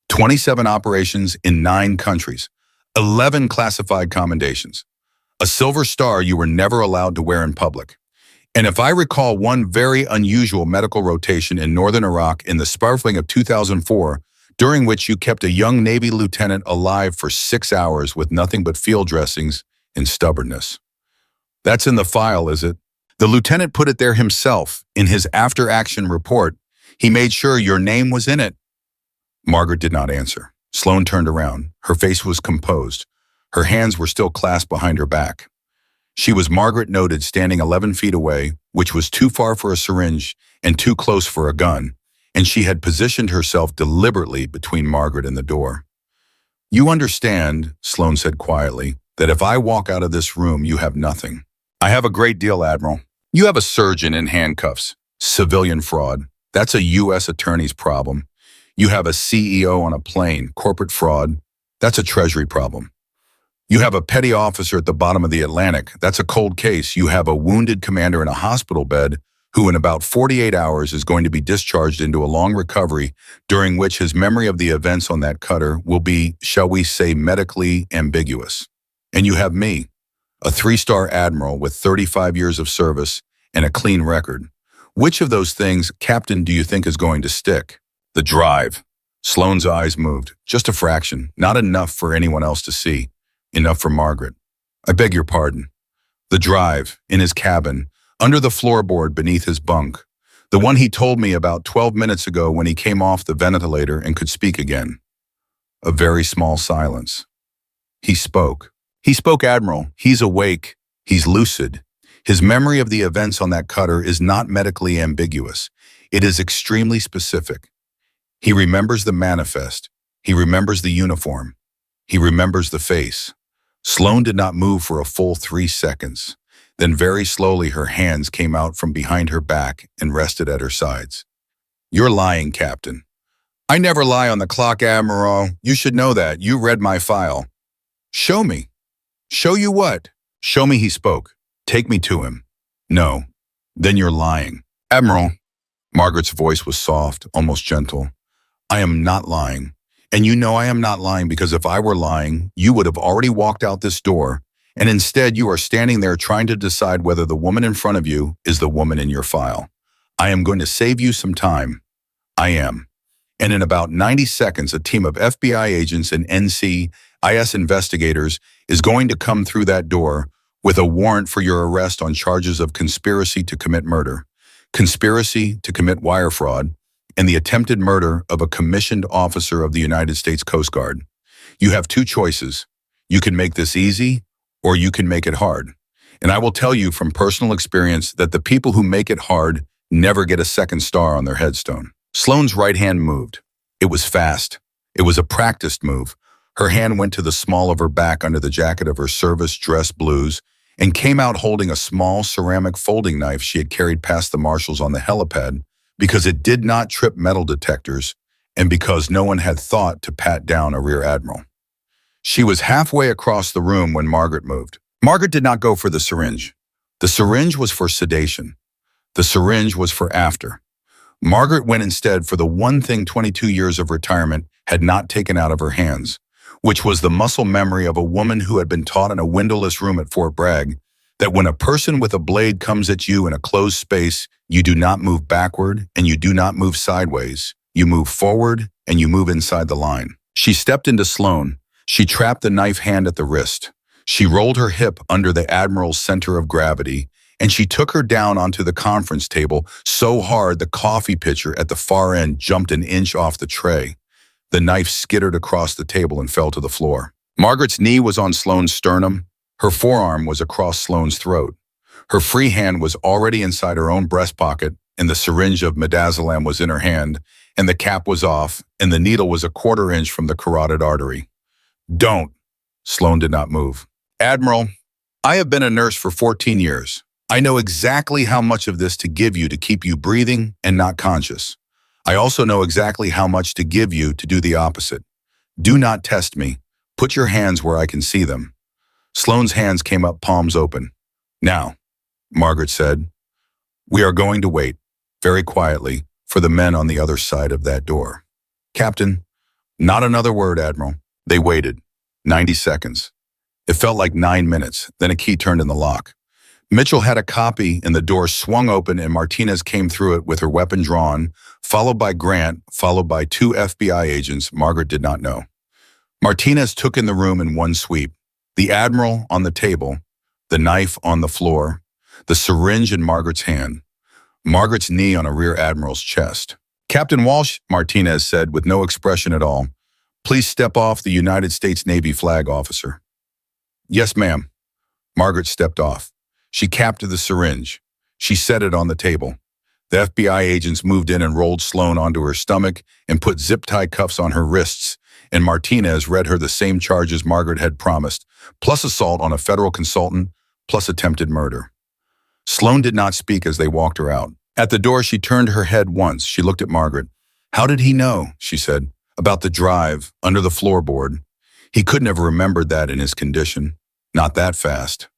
27 operations in 9 countries, 11 classified commendations. A silver star you were never allowed to wear in public. And if I recall, one very unusual medical rotation in northern Iraq in the spring of 2004, during which you kept a young Navy lieutenant alive for 6 hours with nothing but field dressings and stubbornness. That's in the file, is it?" The lieutenant put it there himself. In his after-action report, he made sure your name was in it. Margaret did not answer. Sloan turned around. Her face was composed. Her hands were still clasped behind her back. She was Margaret noted standing 11 feet away, which was too far for a syringe and too close for a gun, and she had positioned herself deliberately between Margaret and the door. You understand, Sloane said quietly, that if I walk out of this room, you have nothing. I have a great deal, Admiral. You have a surgeon in handcuffs. Civilian fraud. That's a U.S. attorney's problem. You have a CEO on a plane. Corporate fraud. That's a Treasury problem. You have a petty officer at the bottom of the Atlantic. That's a cold case. You have a wounded commander in a hospital bed who in about 48 hours is going to be discharged into a long recovery during which his memory of the events on that cutter will be, shall we say, medically ambiguous. And you have me, a 3-star admiral with 35 years of service and a clean record. Which of those things, Captain, do you think is going to stick? The drive. Sloane's eyes moved, just a fraction, not enough for anyone else to see. Enough for Margaret. I beg your pardon. The drive, in his cabin, under the floorboard beneath his bunk. The one he told me about 12 minutes ago when he came off the ventilator and could speak again. A very small silence. He spoke. He spoke, Admiral. He's awake. He's lucid. His memory of the events on that cutter is not medically ambiguous. It is extremely specific. He remembers the manifest. He remembers the uniform. He remembers the face. Sloane did not move for a full 3 seconds. Then very slowly her hands came out from behind her back and rested at her sides. You're lying, Captain. I never lie on the clock, Admiral. You should know that. You read my file. Show me. Show you what? Show me, he spoke. Take me to him. No. Then you're lying. Admiral. Margaret's voice was soft, almost gentle. I am not lying. And you know I am not lying because if I were lying, you would have already walked out this door, and instead you are standing there trying to decide whether the woman in front of you is the woman in your file. I am going to save you some time. I am. And in about 90 seconds, a team of FBI agents and NCIS investigators is going to come through that door with a warrant for your arrest on charges of conspiracy to commit murder, conspiracy to commit wire fraud, and the attempted murder of a commissioned officer of the United States Coast Guard. You have 2 choices. You can make this easy, or you can make it hard. And I will tell you from personal experience that the people who make it hard never get a 2nd star on their headstone. Sloane's right hand moved. It was fast. It was a practiced move. Her hand went to the small of her back under the jacket of her service dress blues and came out holding a small ceramic folding knife she had carried past the marshals on the helipad because it did not trip metal detectors and because no one had thought to pat down a rear admiral. She was halfway across the room when Margaret moved. Margaret did not go for the syringe. The syringe was for sedation. The syringe was for after. Margaret went instead for the one thing 22 years of retirement had not taken out of her hands, which was the muscle memory of a woman who had been taught in a windowless room at Fort Bragg that when a person with a blade comes at you in a closed space, you do not move backward and you do not move sideways. You move forward and you move inside the line. She stepped into Sloane. She trapped the knife hand at the wrist. She rolled her hip under the Admiral's center of gravity, and she took her down onto the conference table so hard the coffee pitcher at the far end jumped an inch off the tray. The knife skittered across the table and fell to the floor. Margaret's knee was on Sloane's sternum. Her forearm was across Sloane's throat. Her free hand was already inside her own breast pocket, and the syringe of midazolam was in her hand, and the cap was off, and the needle was a 1/4 inch from the carotid artery. Don't. Sloane did not move. Admiral, I have been a nurse for 14 years. I know exactly how much of this to give you to keep you breathing and not conscious. I also know exactly how much to give you to do the opposite. Do not test me. Put your hands where I can see them. Sloane's hands came up, palms open. Now, Margaret said, we are going to wait, very quietly, for the men on the other side of that door. Captain, not another word, Admiral. They waited. 90 seconds. It felt like 9 minutes, then a key turned in the lock. Mitchell had a copy and the door swung open and Martinez came through it with her weapon drawn, followed by Grant, followed by 2 FBI agents Margaret did not know. Martinez took in the room in one sweep. The Admiral on the table, the knife on the floor, the syringe in Margaret's hand, Margaret's knee on a rear admiral's chest. Captain Walsh, Martinez said with no expression at all, please step off the United States Navy flag, officer. Yes, ma'am. Margaret stepped off. She capped the syringe. She set it on the table. The FBI agents moved in and rolled Sloan onto her stomach and put zip-tie cuffs on her wrists, and Martinez read her the same charges Margaret had promised, plus assault on a federal consultant, plus attempted murder. Sloan did not speak as they walked her out. At the door, she turned her head once. She looked at Margaret. "How did he know?" she said. "About the drive, under the floorboard. He couldn't have remembered that in his condition. Not that fast."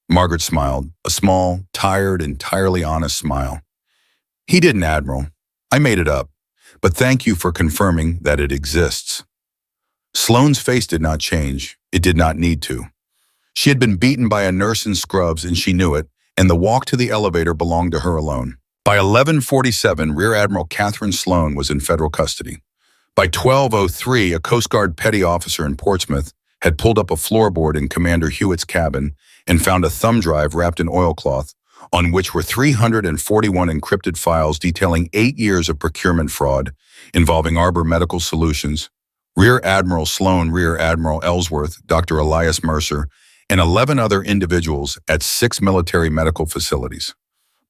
Margaret smiled, a small, tired, entirely honest smile. "He didn't, Admiral. I made it up. But thank you for confirming that it exists." Sloane's face did not change. It did not need to. She had been beaten by a nurse in scrubs and she knew it, and the walk to the elevator belonged to her alone. By 11:47, Rear Admiral Catherine Sloan was in federal custody. By 12:03, a Coast Guard petty officer in Portsmouth had pulled up a floorboard in Commander Hewitt's cabin and found a thumb drive wrapped in oilcloth on which were 341 encrypted files detailing 8 years of procurement fraud involving Arbor Medical Solutions, Rear Admiral Sloan, Rear Admiral Ellsworth, Dr. Elias Mercer, and 11 other individuals at 6 military medical facilities.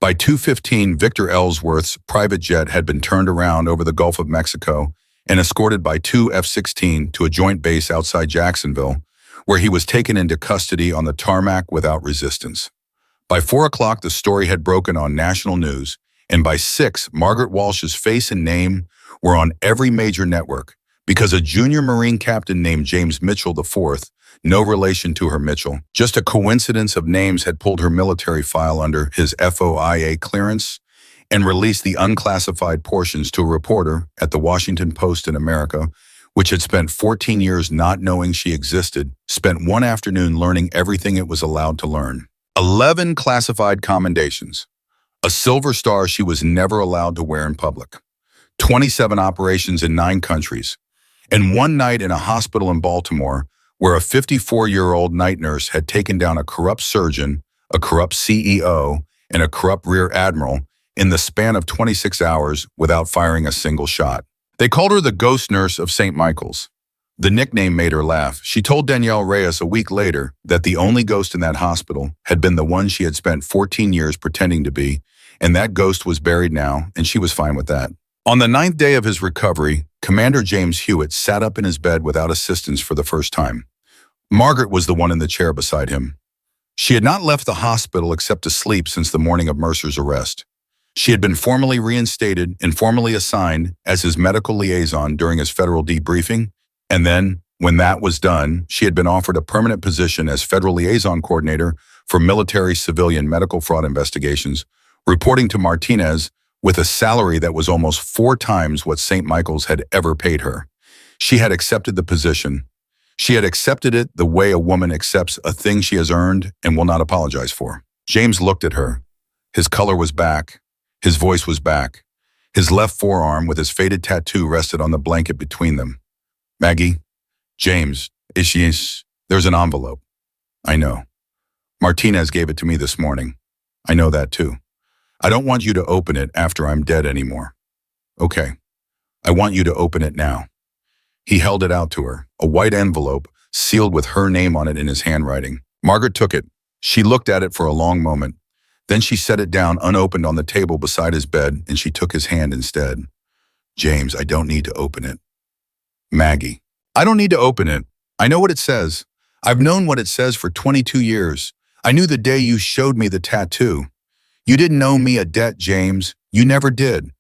By 2:15, Victor Ellsworth's private jet had been turned around over the Gulf of Mexico and escorted by 2 F-16 to a joint base outside Jacksonville, where he was taken into custody on the tarmac without resistance. By 4 o'clock, the story had broken on national news, and by 6, Margaret Walsh's face and name were on every major network because a junior Marine captain named James Mitchell IV, no relation to her Mitchell, just a coincidence of names, had pulled her military file under his FOIA clearance and released the unclassified portions to a reporter at the Washington Post in America, which had spent 14 years not knowing she existed, spent one afternoon learning everything it was allowed to learn. 11 classified commendations, a silver star she was never allowed to wear in public, 27 operations in 9 countries, and one night in a hospital in Baltimore where a 54-year-old night nurse had taken down a corrupt surgeon, a corrupt CEO, and a corrupt rear admiral in the span of 26 hours without firing a single shot. They called her the ghost nurse of St. Michael's. The nickname made her laugh. She told Danielle Reyes a week later that the only ghost in that hospital had been the one she had spent 14 years pretending to be, and that ghost was buried now, and she was fine with that. On the 9th day of his recovery, Commander James Hewitt sat up in his bed without assistance for the first time. Margaret was the one in the chair beside him. She had not left the hospital except to sleep since the morning of Mercer's arrest. She had been formally reinstated and formally assigned as his medical liaison during his federal debriefing, and then, when that was done, she had been offered a permanent position as federal liaison coordinator for military-civilian medical fraud investigations, reporting to Martinez with a salary that was almost 4 times what St. Michael's had ever paid her. She had accepted the position. She had accepted it the way a woman accepts a thing she has earned and will not apologize for. James looked at her. His color was back. His voice was back. His left forearm with his faded tattoo rested on the blanket between them. "Maggie, James, there's an envelope." "I know. Martinez gave it to me this morning." "I know that too. I don't want you to open it after I'm dead anymore." "Okay. I want you to open it now." He held it out to her, a white envelope sealed with her name on it in his handwriting. Margaret took it. She looked at it for a long moment. Then she set it down unopened on the table beside his bed, and she took his hand instead. "James, I don't need to open it." "Maggie, I don't need to open it. I know what it says. I've known what it says for 22 years. I knew the day you showed me the tattoo. You didn't owe me a debt, James. You never did.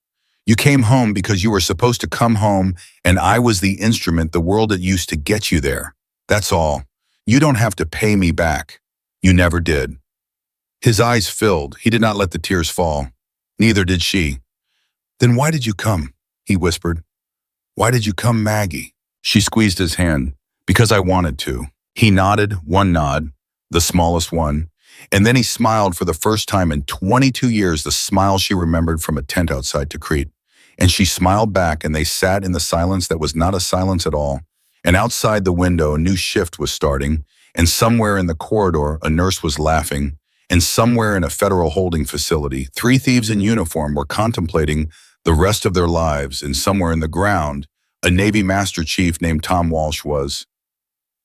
You came home because you were supposed to come home, and I was the instrument the world had used to get you there. That's all. You don't have to pay me back. You never did." His eyes filled. He did not let the tears fall. Neither did she. "Then why did you come?" he whispered. "Why did you come, Maggie?" She squeezed his hand. "Because I wanted to." He nodded, one nod, the smallest one, and then he smiled for the first time in 22 years, the smile she remembered from a tent outside Tikrit. And she smiled back, and they sat in the silence that was not a silence at all. And outside the window, a new shift was starting, and somewhere in the corridor, a nurse was laughing, and somewhere in a federal holding facility, 3 thieves in uniform were contemplating the rest of their lives, and somewhere in the ground, a Navy Master Chief named Tom Walsh was.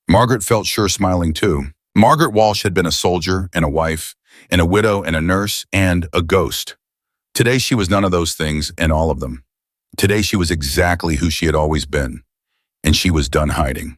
Margaret felt sure smiling too. Margaret Walsh had been a soldier and a wife, and a widow and a nurse, and a ghost. Today she was none of those things and all of them. Today she was exactly who she had always been, and she was done hiding.